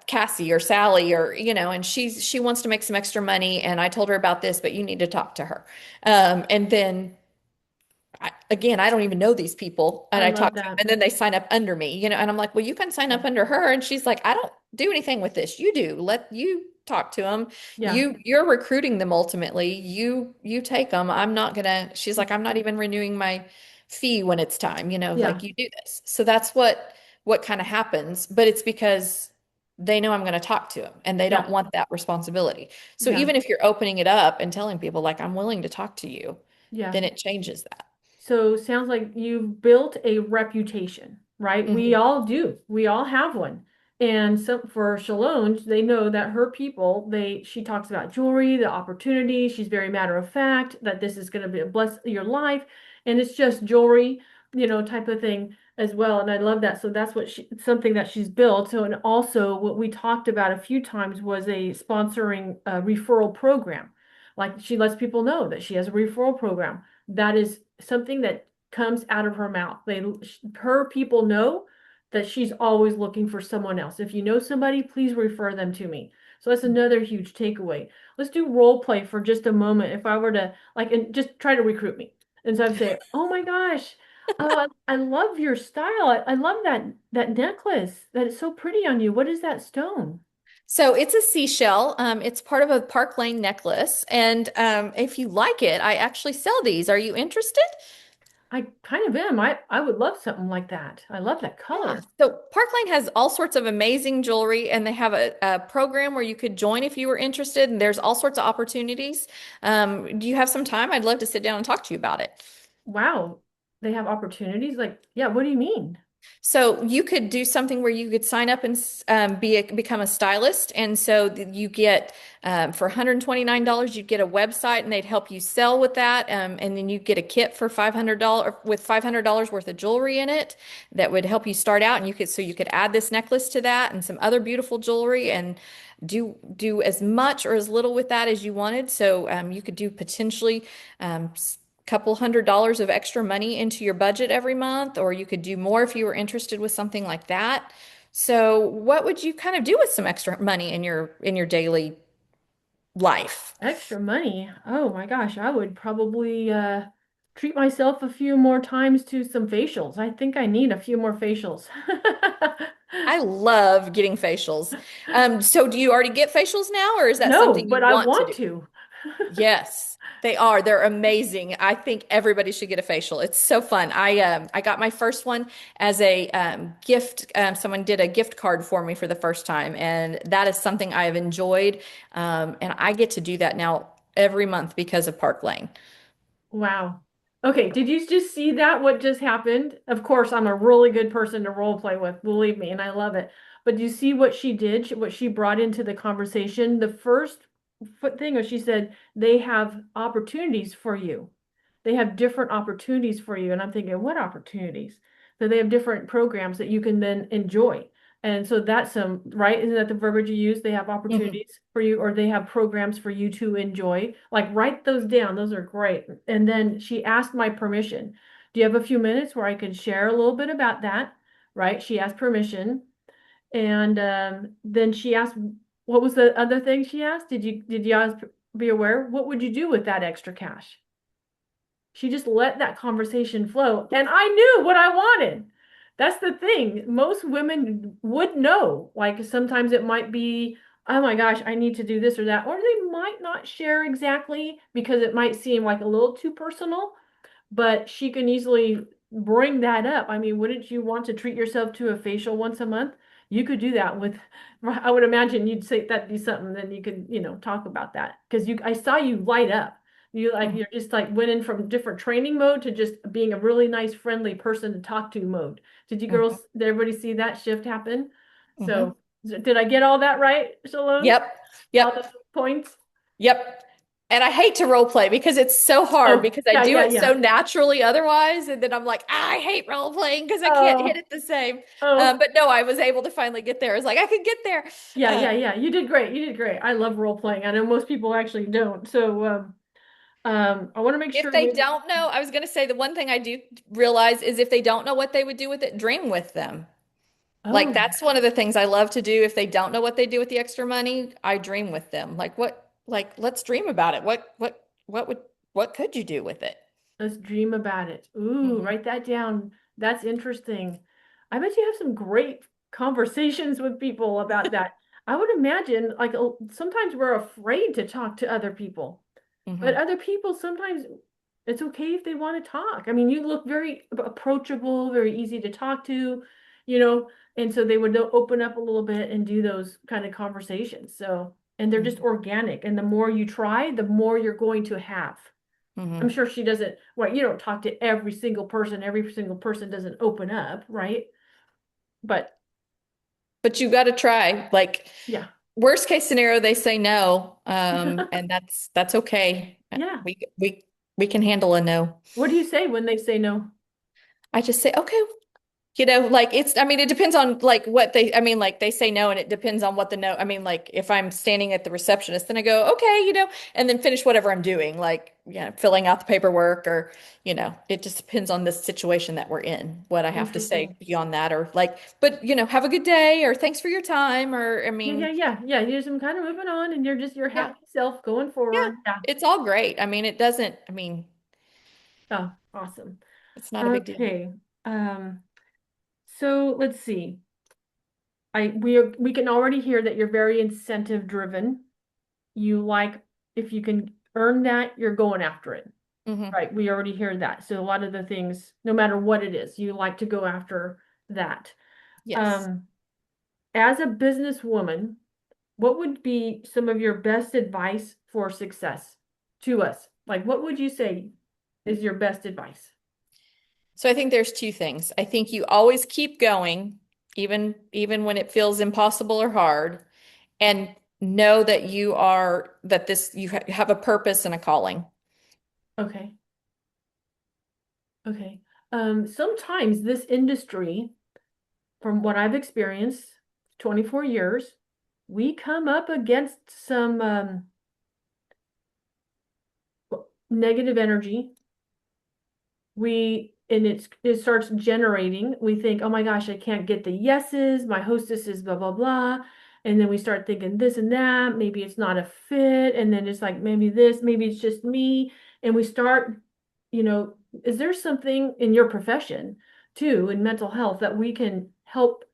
Cassie or Sally or, and she wants to make some extra money. And I told her about this, but you need to talk to her. And then again, I don't even know these people. And I I love talk to them that. and then they sign up under me, and I'm like, well, you can sign up under her. And she's like, I don't do anything with this. You do. Let you talk to them. Yeah. You're recruiting them ultimately. You take them. I'm not gonna, she's like, I'm not even renewing my fee when it's time, like Yeah. you do this. So that's what kind of happens. But it's because they know I'm going to talk to them and they don't Yeah. want that responsibility. So Yeah. even if you're opening it up and telling people like, I'm willing to talk to you, Yeah. then it changes that. So sounds like you've built a reputation, right? We Mhm. all do. We all have one. And so for Shalon, they know that her people, she talks about jewelry, the opportunity. She's very matter of fact that this is going to be bless your life. And it's just jewelry, type of thing as well. And I love that. So that's something that she's built. So, and also what we talked about a few times was a sponsoring referral program. Like she lets people know that she has a referral program that is something that comes out of her mouth. Her people know that she's always looking for someone else. If you know somebody, please refer them to me. So that's another huge takeaway. Let's do role play for just a moment. If I were to like, and just try to recruit me. And so I'd say, oh my gosh, oh, I love your style. I love that necklace. That is so pretty on you. What is that stone? So it's a seashell. It's part of a Park Lane necklace. And if you like it, I actually sell these. Are you interested? I kind of am. I would love something like that. I love that Yeah. color. So Park Lane has all sorts of amazing jewelry, and they have a program where you could join if you were interested. And there's all sorts of opportunities. Do you have some time? I'd love to sit down and talk to you about it. Wow, they have opportunities. Like, yeah, what do you mean? So you could do something where you could sign up and become a stylist, and so you get for $129 you'd get a website, and they'd help you sell with that, and then you get a kit for $500 with $500 worth of jewelry in it that would help you start out, and you could add this necklace to that and some other beautiful jewelry and do as much or as little with that as you wanted. So you could do potentially. Couple $100 of extra money into your budget every month, or you could do more if you were interested with something like that. So, what would you kind of do with some extra money in your daily life? Extra money. Oh my gosh, I would probably treat myself a few more times to some facials. I think I need a few more facials. I love getting facials. So do you already get facials now, or is that No, something but you I want to want do? to. Yes, they are. They're amazing. I think everybody should get a facial. It's so fun. I got my first one as a gift. Someone did a gift card for me for the first time, and that is something I have enjoyed. And I get to do that now every month because of Park Lane. Wow. Okay, did you just see that? What just happened? Of course, I'm a really good person to role play with, believe me, and I love it. But do you see what she did, what she brought into the conversation? The first thing was she said, they have opportunities for you. They have different opportunities for you. And I'm thinking, what opportunities? So they have different programs that you can then enjoy. And so that's right? Isn't that the verbiage you use? They have Mhm. opportunities for you, or they have programs for you to enjoy. Like write those down. Those are great. And then she asked my permission. Do you have a few minutes where I could share a little bit about that? Right? She asked permission. And then she asked, what was the other thing she asked? Did you guys be aware? What would you do with that extra cash? She just let that conversation flow. And I knew what I wanted. That's the thing. Most women would know. Like sometimes it might be, oh my gosh, I need to do this or that. Or they might not share exactly because it might seem like a little too personal, but she can easily bring that up. I mean, wouldn't you want to treat yourself to a facial once a month? you could do that with, I would imagine you'd say that'd be something, then you could, talk about that. Because I saw you light up. Mhm. You're just like went in from different training mode to just being a really nice, friendly person to talk to mode. Mhm. Did everybody see that shift happen? Mhm. So, did I get all that right, Shalon? Yep. All the Yep. points? Yep. And I hate to role play because it's so hard Oh, because I yeah, do yeah, it so yeah. naturally otherwise. And then I'm like, I hate role playing because I can't hit Oh, it the same. oh. But no, I was able to finally get there. I was like, I could get there. Yeah, Uh, yeah, yeah. You did great. You did great. I love role playing. I know most people actually don't. So, I want to make if sure they we. don't know, I was going to say the one thing I do realize is if they don't know what they would do with it, dream with them. Like Oh, that's one of the things I love to do. If they don't know what they do with the extra money, I dream with them. Like let's dream about it. What could you do with it? let's dream about it. Ooh, Hmm. write that down. That's interesting. I bet you have some great conversations with people about that. I would imagine, like, sometimes we're afraid to talk to other people. But Hmm. other people, sometimes it's okay if they want to talk. I mean, you look very approachable, very easy to talk to, you know, and so they would open up a little bit and do those kind of conversations. So, and they're just Hmm. organic. And the more you try, the more you're going to have. I'm Hmm. sure she doesn't, well, you don't talk to every single person doesn't open up, right? But But you got to try. Like yeah, worst case scenario, they say no, and that's okay. yeah. We can handle a no. What do you say when they say no? I just say okay. Like it's, I mean, it depends on like what they, I mean, like they say no and it depends on what the no, I mean, like if I'm standing at the receptionist, then I go, okay, and then finish whatever I'm doing, like, filling out the paperwork or, it just depends on the situation that we're in, what I have to say Interesting. beyond that, or like, but, have a good day or thanks for your time, or, I Yeah, yeah, mean, yeah, yeah. You're just kind of moving on and you're just your yeah, happy self going yeah, forward. Yeah. it's all great. I mean, it doesn't, I mean, Oh, awesome. it's not a big deal. Okay. Um, so let's see. We can already hear that you're very incentive driven. You like if you can earn that, you're going after it. Hmm. Right. We already hear that. So a lot of the things, no matter what it is, you like to go after that. Yes. Um, as a businesswoman, what would be some of your best advice for success to us? Like, what would you say is your best advice? So I think there's two things. I think you always keep going, even when it feels impossible or hard, and know that you have a purpose and a calling. Okay. Okay. Sometimes this industry, from what I've experienced, 24 years, we come up against some negative energy. It starts generating. We think, oh my gosh, I can't get the yeses. My hostess is blah blah blah. And then we start thinking this and that. Maybe it's not a fit. And then it's like maybe this, maybe it's just me. And we start, you know, is there something in your profession too, in mental health, that we can help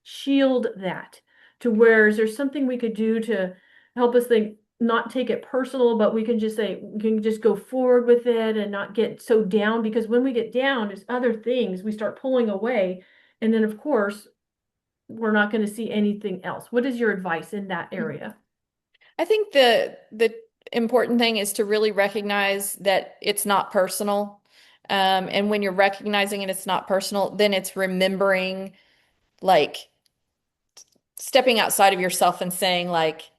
shield that, to where is there something we could do to help us think, not take it personal, but we can just say we can just go forward with it and not get so down, because when we get down, there's other things we start pulling away, and then of course we're not going to see anything else. What is your advice in that area? I think the important thing is to really recognize that it's not personal. And when you're recognizing it, it's not personal, then it's remembering, like stepping outside of yourself and saying, like,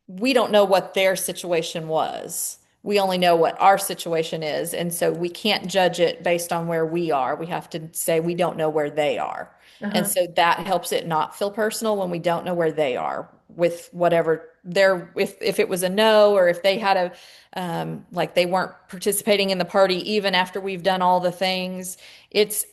we don't know what their situation was. We only know what our situation is. And so we can't judge it based on where we are. We have to say we don't know where they are. And Uh-huh. so that helps it not feel personal when we don't know where they are with whatever their, if it was a no, or if they had like they weren't participating in the party even after we've done all the things. It's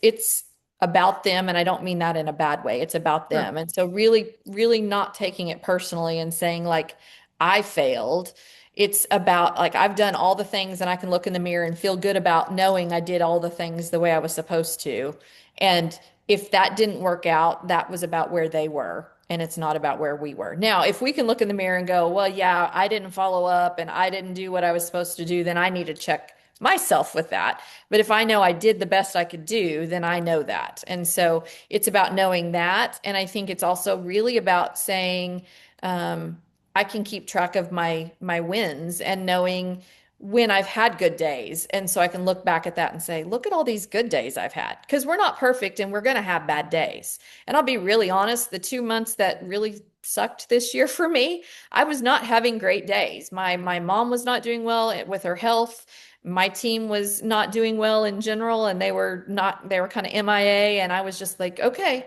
about them. And I don't mean that in a bad way. It's about Sure. them. And so really, really not taking it personally and saying like, I failed. It's about like I've done all the things and I can look in the mirror and feel good about knowing I did all the things the way I was supposed to. And if that didn't work out, that was about where they were. And it's not about where we were. Now, if we can look in the mirror and go, well, yeah, I didn't follow up and I didn't do what I was supposed to do, then I need to check myself with that. But if I know I did the best I could do, then I know that. And so it's about knowing that. And I think it's also really about saying, um, I can keep track of my wins and knowing when I've had good days. And so I can look back at that and say, look at all these good days I've had. Because we're not perfect and we're going to have bad days. And I'll be really honest, the 2 months that really sucked this year for me, I was not having great days. My mom was not doing well with her health. My team was not doing well in general, and they were kind of MIA, and I was just like, okay,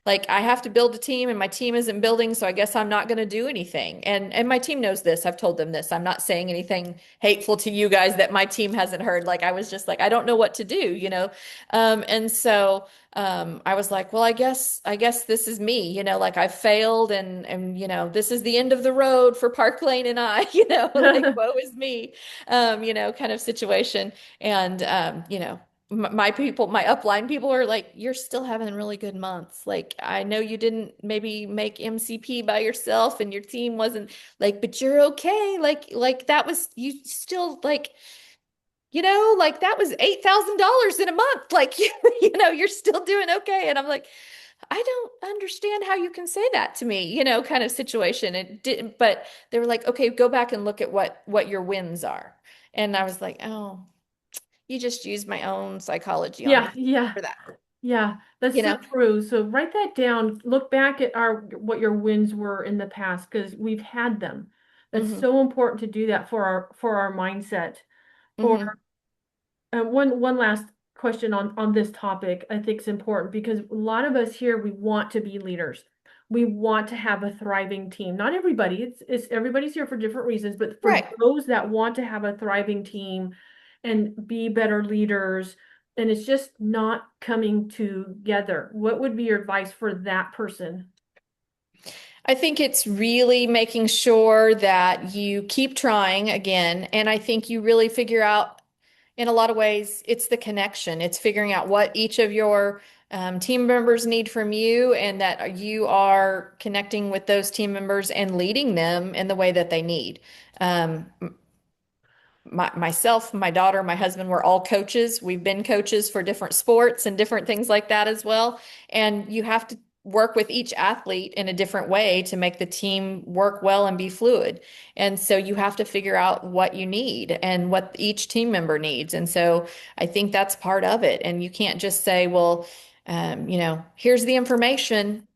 like I have to build a team and my team isn't building, so I guess I'm not going to do anything. And my team knows this. I've told them this. I'm not saying anything hateful to you guys that my team hasn't heard. Like I was just like, I don't know what to do, you know? And so I was like, well, I guess this is me, you know, like I failed and you know, this is the end of the road for Park Lane and I, you know, like woe is me, you know, kind of situation. And you know, my people, my upline people are like, you're still having really good months. Like, I know you didn't maybe make MCP by yourself and your team wasn't like, but you're okay. Like that was, you still like, you know, like that was $8,000 in a month. Like, you know, you're still doing okay. And I'm like, I don't understand how you can say that to me, you know, kind of situation. It didn't, but they were like, okay, go back and look at what your wins are. And I was like, oh, you just used my own psychology on Yeah, me yeah, for that, yeah. That's you so know? true. So write that down. Look back at our what your wins were in the past because we've had them. That's Hmm. so important to do that for our mindset. Or Hmm. one last question on this topic. I think is important because a lot of us here we want to be leaders. We want to have a thriving team. Not everybody. It's everybody's here for different reasons, but for Right. those that want to have a thriving team and be better leaders, and it's just not coming together. What would be your advice for that person? I think it's really making sure that you keep trying again. And I think you really figure out, in a lot of ways, it's the connection. It's figuring out what each of your team members need from you, and that you are connecting with those team members and leading them in the way that they need. Um, myself, my daughter, my husband, we're all coaches. We've been coaches for different sports and different things like that as well. And you have to work with each athlete in a different way to make the team work well and be fluid. And so you have to figure out what you need and what each team member needs. And so I think that's part of it. And you can't just say, well, you know, here's the information,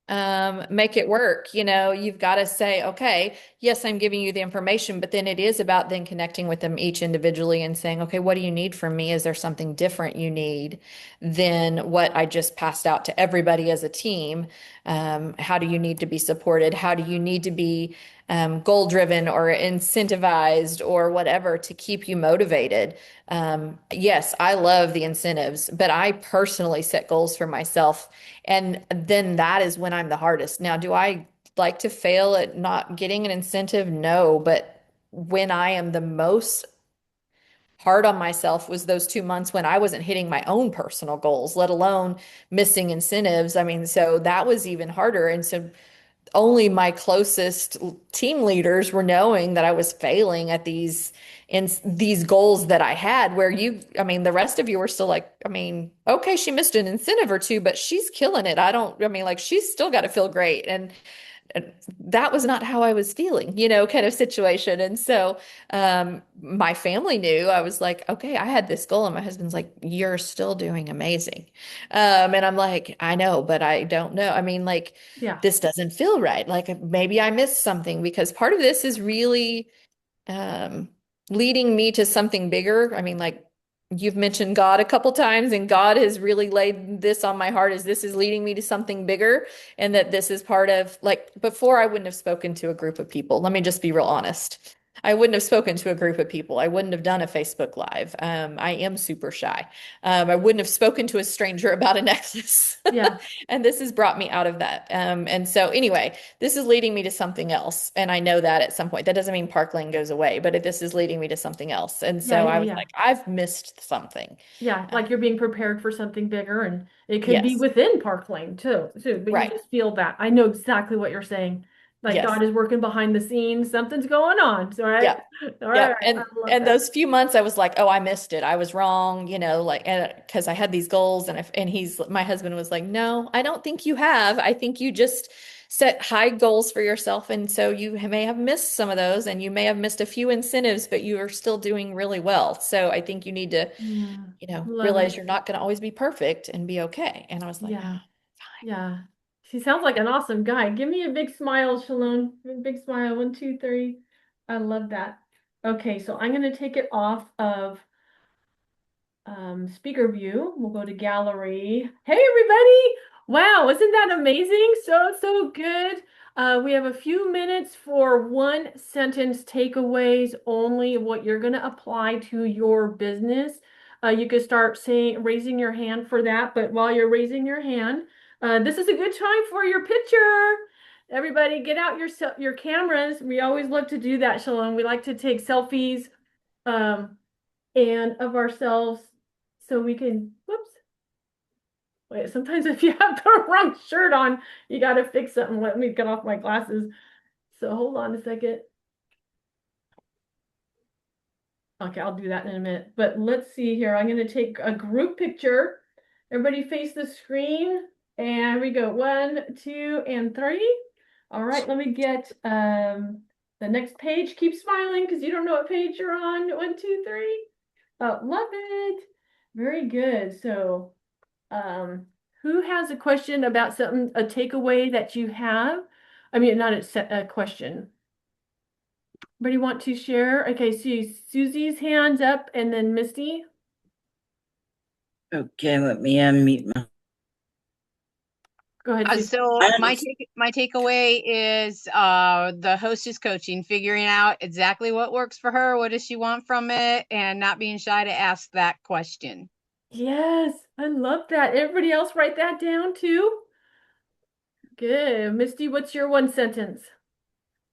make it work. You know, you've got to say, okay, yes, I'm giving you the information, but then it is about then connecting with them each individually and saying, okay, what do you need from me? Is there something different you need than what I just passed out to everybody as a team? How do you need to be supported? How do you need to be goal driven or incentivized or whatever to keep you motivated? Yes, I love the incentives, but I personally set goals for myself. And then that is when I'm the hardest. Now, do I like to fail at not getting an incentive? No, but when I am the most hard on myself was those 2 months when I wasn't hitting my own personal goals, let alone missing incentives. I mean, so that was even harder. And so only my closest team leaders were knowing that I was failing at these goals that I had, where I mean, the rest of you were still like, I mean, okay, she missed an incentive or two, but she's killing it. I mean, like she's still got to feel great. And that was not how I was feeling, you know, kind of situation. And so my family knew. I was like, okay, I had this goal. And my husband's like, you're still doing amazing. And I'm like, I know, but I don't know. I mean, like, Yeah. this doesn't feel right. Like maybe I missed something, because part of this is really um, leading me to something bigger. I mean, like you've mentioned God a couple times, and God has really laid this on my heart, is this is leading me to something bigger, and that this is part of, like, before I wouldn't have spoken to a group of people. Let me just be real honest. I wouldn't have spoken to a group of people. I wouldn't have done a Facebook Live. I am super shy. I wouldn't have spoken to a stranger about a necklace. Yeah. And this has brought me out of that. And so, anyway, this is leading me to something else. And I know that at some point. That doesn't mean Park Lane goes away, but this is leading me to something else. And Yeah, so yeah, I was yeah. like, I've missed something. Yeah, Uh, like you're being prepared for something bigger and it could be yes, within Park Lane too, but you right. just feel that. I know exactly what you're saying. Like Yes. God is working behind the scenes. Something's going on. So, right. Yeah. All Yeah. right. I love And that. those few months I was like, oh, I missed it. I was wrong, like, and because I had these goals and my husband was like, no, I don't think you have. I think you just set high goals for yourself. And so you may have missed some of those and you may have missed a few incentives, but you are still doing really well. So I think you need to, Yeah. Love realize it. you're not going to always be perfect and be okay. And I was like, Yeah. oh, Yeah. She sounds like an awesome guy. Give me a big smile, Shalon. A big smile. One, two, three. I love that. Okay, so I'm going to take it off of speaker view. We'll go to gallery. Hey, everybody. Wow, isn't that amazing? So good. We have a few minutes for one sentence takeaways only of what you're going to apply to your business. You could start saying, raising your hand for that. But while you're raising your hand, this is a good time for your picture. Everybody, get out your cameras. We always love to do that, Shalom. We like to take selfies. And of ourselves so we can, whoops, wait, sometimes if you have the wrong shirt on, you got to fix something. Let me get off my glasses. So hold on a second. Okay, I'll do that in a minute. But let's see here. I'm going to take a group picture. Everybody face the screen. And we go 1, 2, and 3. All right, let me get the next page. Keep smiling because you don't know what page you're on. 1, 2, 3. Oh, love it. Very good. So Um, who has a question about something, a takeaway that you have? I mean, not a question. Anybody want to share? Okay, see Susie's hands up and then Misty. Okay, let me unmute my. Go ahead, Susie. So I my takeaway is the hostess coaching, figuring out exactly what works for her, what does she want from it, and not being shy to ask that question. Yes, I love that. Everybody else write that down too. Good. Misty, what's your one sentence?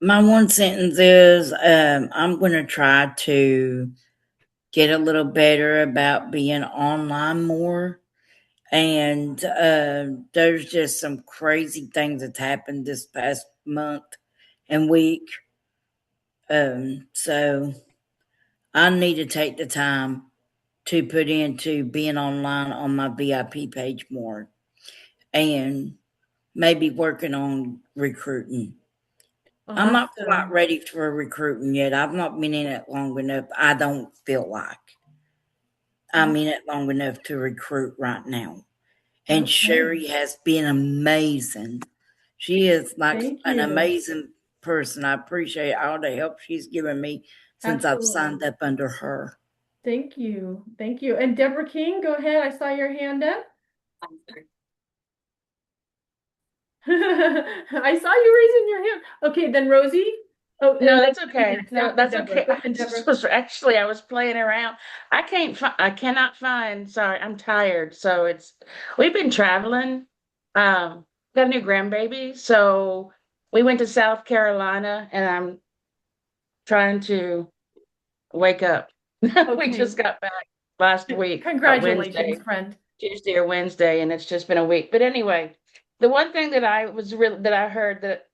My one sentence is I'm going to try to get a little better about being online more. And there's just some crazy things that's happened this past month and week. So I need to take the time to put into being online on my VIP page more and maybe working on recruiting. I'm not quite Awesome. ready for recruiting yet. I've not been in it long enough. I don't feel like I'm in it long enough to recruit right now. And Okay. Sherry has been amazing. She is like Thank an you. amazing person. I appreciate all the help she's given me since I've Absolutely. signed up under her. Thank you. Thank you. And Deborah King, go ahead. I saw your hand up. I saw you raising your hand. Okay, then Rosie. Oh, No, and that's then okay. next No, after that's Deborah. okay. Go I ahead, just Deborah. was actually I was playing around. I cannot find, sorry, I'm tired. So it's we've been traveling. Got a new grandbaby. So we went to South Carolina and I'm trying to wake up. We Okay. just got back last week, Congratulations, Wednesday, friend. Tuesday or Wednesday, and it's just been a week. But anyway, the one thing that I heard that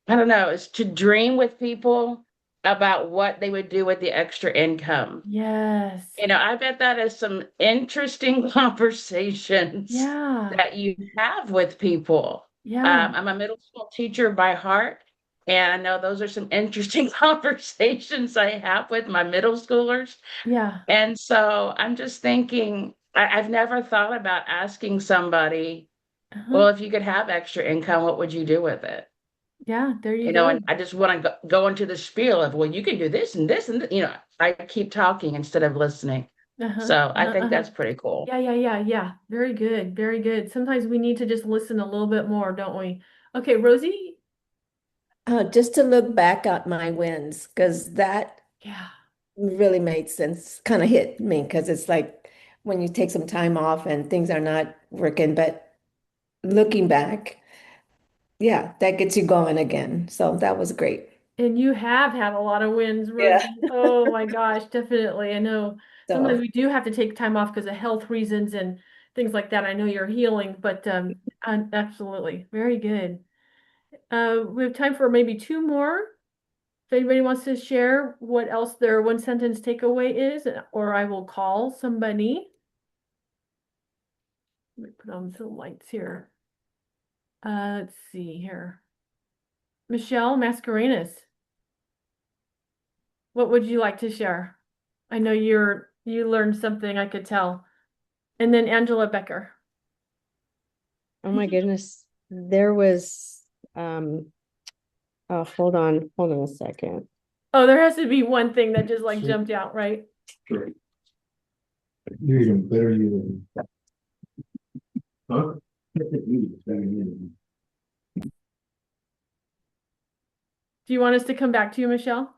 I don't know is to dream with people about what they would do with the extra income. Yes. I bet that is some interesting conversations Yeah. that you have with people. Yeah. I'm a middle school teacher by heart, and I know those are some interesting conversations I have with my middle schoolers. Yeah. And so I'm just thinking, I've never thought about asking somebody, Uh-huh. well, if you could have extra income, what would you do with it? Yeah, there you go. And I just want to go into the spiel of, well, you can do this and this and I keep talking instead of listening. Uh-huh. So I Uh-huh. think Uh-huh. that's pretty cool. Yeah, yeah, yeah, yeah. Very good. Very good. Sometimes we need to just listen a little bit more, don't we? Okay, Rosie. Just to look back at my wins, because that Yeah. really made sense, kind of hit me, because it's like when you take some time off and things are not working, but looking back, yeah, that gets you going again. So that was great. And you have had a lot of wins, Yeah. Rosie. Oh my gosh, definitely. I know sometimes So we do have to take time off because of health reasons and things like that. I know you're healing, but absolutely. Very good. We have time for maybe two more. If anybody wants to share what else their one sentence takeaway is, or I will call somebody. Let me put on some lights here. Let's see here. Michelle Mascarenas, what would you like to share? I know you learned something, I could tell. And then Angela Becker. Oh my goodness. There was oh, hold on a second. Oh, there has to be one thing that just like jumped out, right? Sure. You're even better you than. Huh? Do you want us to come back to you, Michelle?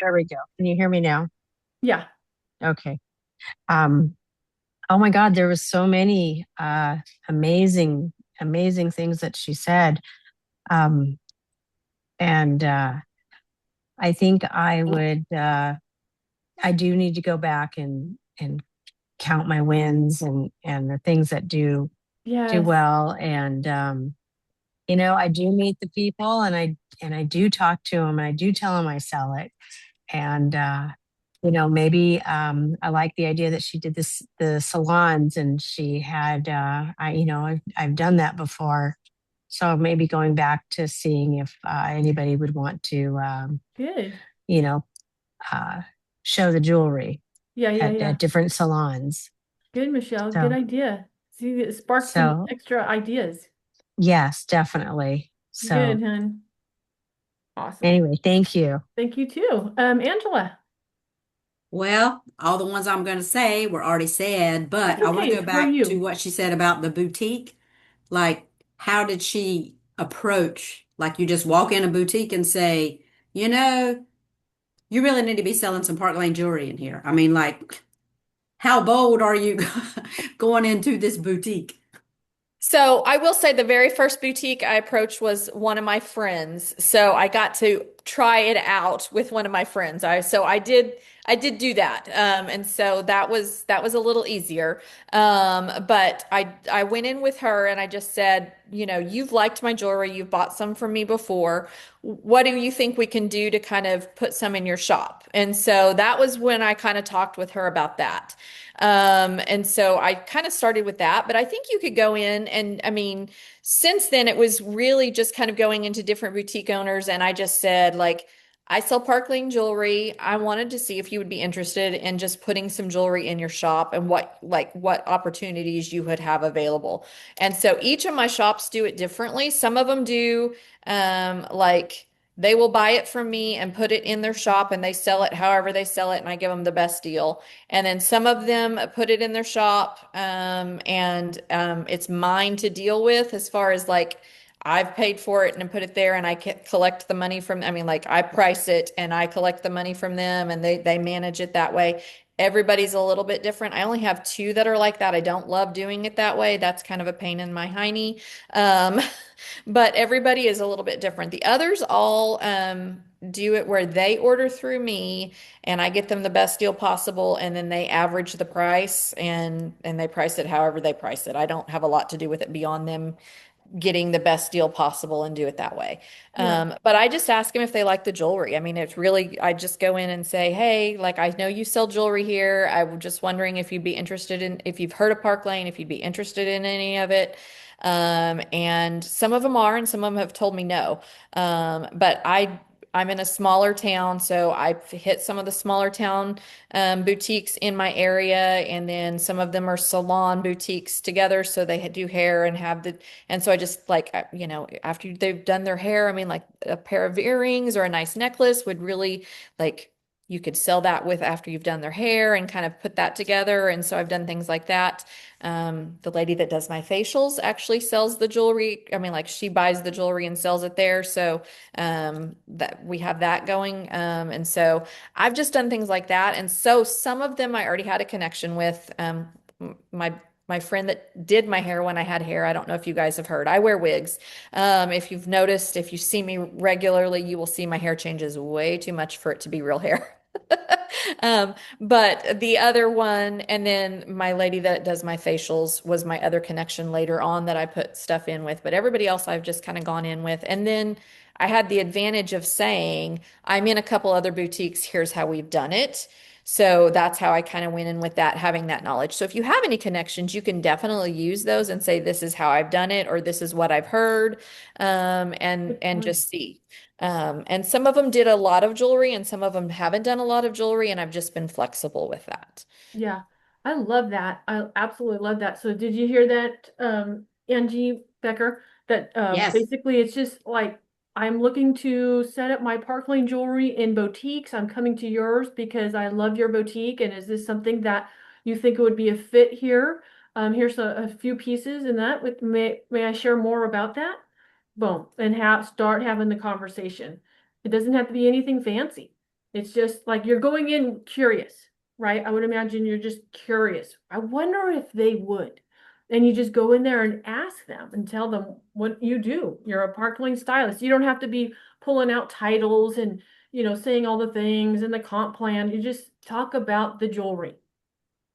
There we go. Can you hear me now? Yeah. Okay. Oh my God, there was so many amazing, amazing things that she said. Um, and I think I do need to go back and count my wins and the things that do Yes. well. And I do meet the people and I do talk to them and I do tell them I sell it. And maybe I like the idea that she did the salons and she had I've done that before. So maybe going back to seeing if anybody would want to Good. you know uh, show the jewelry Yeah. at different salons. Good, Michelle. Good So idea. See, it sparked some so extra ideas. yes, definitely. So Good, hun. Awesome. anyway, thank you. Thank you too. Angela. Well, all the ones I'm going to say were already said, That's but I want to okay. go For back to you. what she said about the boutique. Like, how did she approach? Like, you just walk in a boutique and say, you know, you really need to be selling some Park Lane jewelry in here. I mean, like, how bold are you going into this boutique? So I will say the very first boutique I approached was one of my friends. So I got to try it out with one of my friends. I did do that. And so that was a little easier. But I went in with her and I just said, you've liked my jewelry, you've bought some from me before. What do you think we can do to kind of put some in your shop? And so that was when I kind of talked with her about that. And so I kind of started with that, but I think you could go in and I mean, since then it was really just kind of going into different boutique owners and I just said like, I sell Park Lane jewelry. I wanted to see if you would be interested in just putting some jewelry in your shop and what opportunities you would have available. And so each of my shops do it differently. Some of them do like they will buy it from me and put it in their shop and they sell it however they sell it and I give them the best deal. And then some of them put it in their shop and it's mine to deal with as far as like I've paid for it and put it there and I collect the money from, I mean, like I price it and I collect the money from them and they manage it that way. Everybody's a little bit different. I only have two that are like that. I don't love doing it that way. That's kind of a pain in my hiney. Um, but everybody is a little bit different. The others all do it where they order through me and I get them the best deal possible and then they average the price and they price it however they price it. I don't have a lot to do with it beyond them getting the best deal possible and do it that way. Yeah. But I just ask them if they like the jewelry. I mean, it's really, I just go in and say, hey, like I know you sell jewelry here. I was just wondering if you'd be interested in, if you've heard of Park Lane, if you'd be interested in any of it. And some of them are, and some of them have told me no. But I'm in a smaller town, so I've hit some of the smaller town boutiques in my area, and then some of them are salon boutiques together, so they do hair and have the, and so I just like, after they've done their hair, I mean, like a pair of earrings or a nice necklace would really like, you could sell that with after you've done their hair and kind of put that together. And so I've done things like that. The lady that does my facials actually sells the jewelry. I mean, like she buys the jewelry and sells it there. So that we have that going. And so I've just done things like that. And so some of them I already had a connection with. My friend that did my hair when I had hair. I don't know if you guys have heard. I wear wigs. If you've noticed, if you see me regularly, you will see my hair changes way too much for it to be real hair. But the other one, and then my lady that does my facials was my other connection later on that I put stuff in with. But everybody else I've just kind of gone in with. And then I had the advantage of saying, I'm in a couple other boutiques. Here's how we've done it. So that's how I kind of went in with that, having that knowledge. So if you have any connections, you can definitely use those and say, this is how I've done it, or this is what I've heard, Good and point. just see. And some of them did a lot of jewelry and some of them haven't done a lot of jewelry, and I've just been flexible with that. Yeah, I love that. I absolutely love that. So did you hear that, Angie Becker? That Yes. basically it's just like I'm looking to set up my Park Lane jewelry in boutiques. I'm coming to yours because I love your boutique. And is this something that you think would be a fit here? Here's a few pieces in that. With may I share more about that? Boom, and have start having the conversation. It doesn't have to be anything fancy. It's just like you're going in curious, right? I would imagine you're just curious. I wonder if they would. And you just go in there and ask them and tell them what you do. You're a Park Lane stylist. You don't have to be pulling out titles and, saying all the things and the comp plan. You just talk about the jewelry.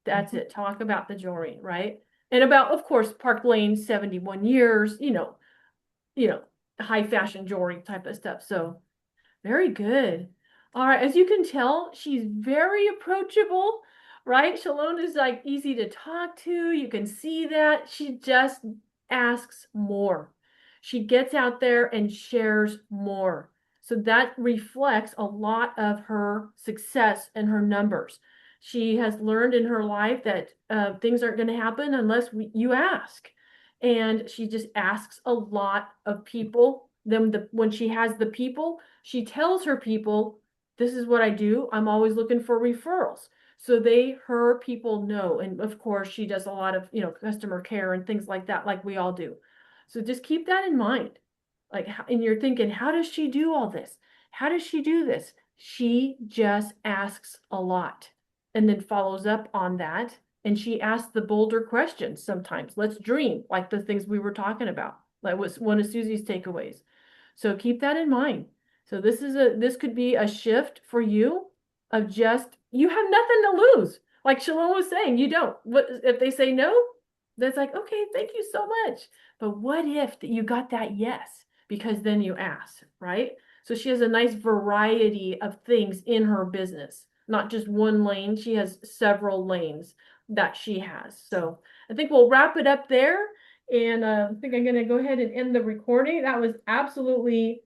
That's Mhm. it. Talk about the jewelry, right? And about, of course, Park Lane 71 years, you know, high fashion jewelry type of stuff. So very good. All right, as you can tell, she's very approachable, right? Shalon is like easy to talk to. You can see that. She just asks more. She gets out there and shares more. So that reflects a lot of her success and her numbers. She has learned in her life that things aren't going to happen unless you ask. And she just asks a lot of people. Then when she has the people, she tells her people, this is what I do. I'm always looking for referrals. So her people know. And of course, she does a lot of, customer care and things like that, like we all do. So just keep that in mind. Like, and you're thinking, how does she do all this? How does she do this? She just asks a lot and then follows up on that. And she asks the bolder questions sometimes. Let's dream, like the things we were talking about. That was one of Susie's takeaways. So keep that in mind. So this could be a shift for you of just you have nothing to lose. Like Shalom was saying, you don't. What if they say no? That's like, okay, thank you so much. But what if you got that yes? Because then you ask, right? So she has a nice variety of things in her business, not just one lane. She has several lanes that she has. So I think we'll wrap it up there. And I think I'm going to go ahead and end the recording. That was absolutely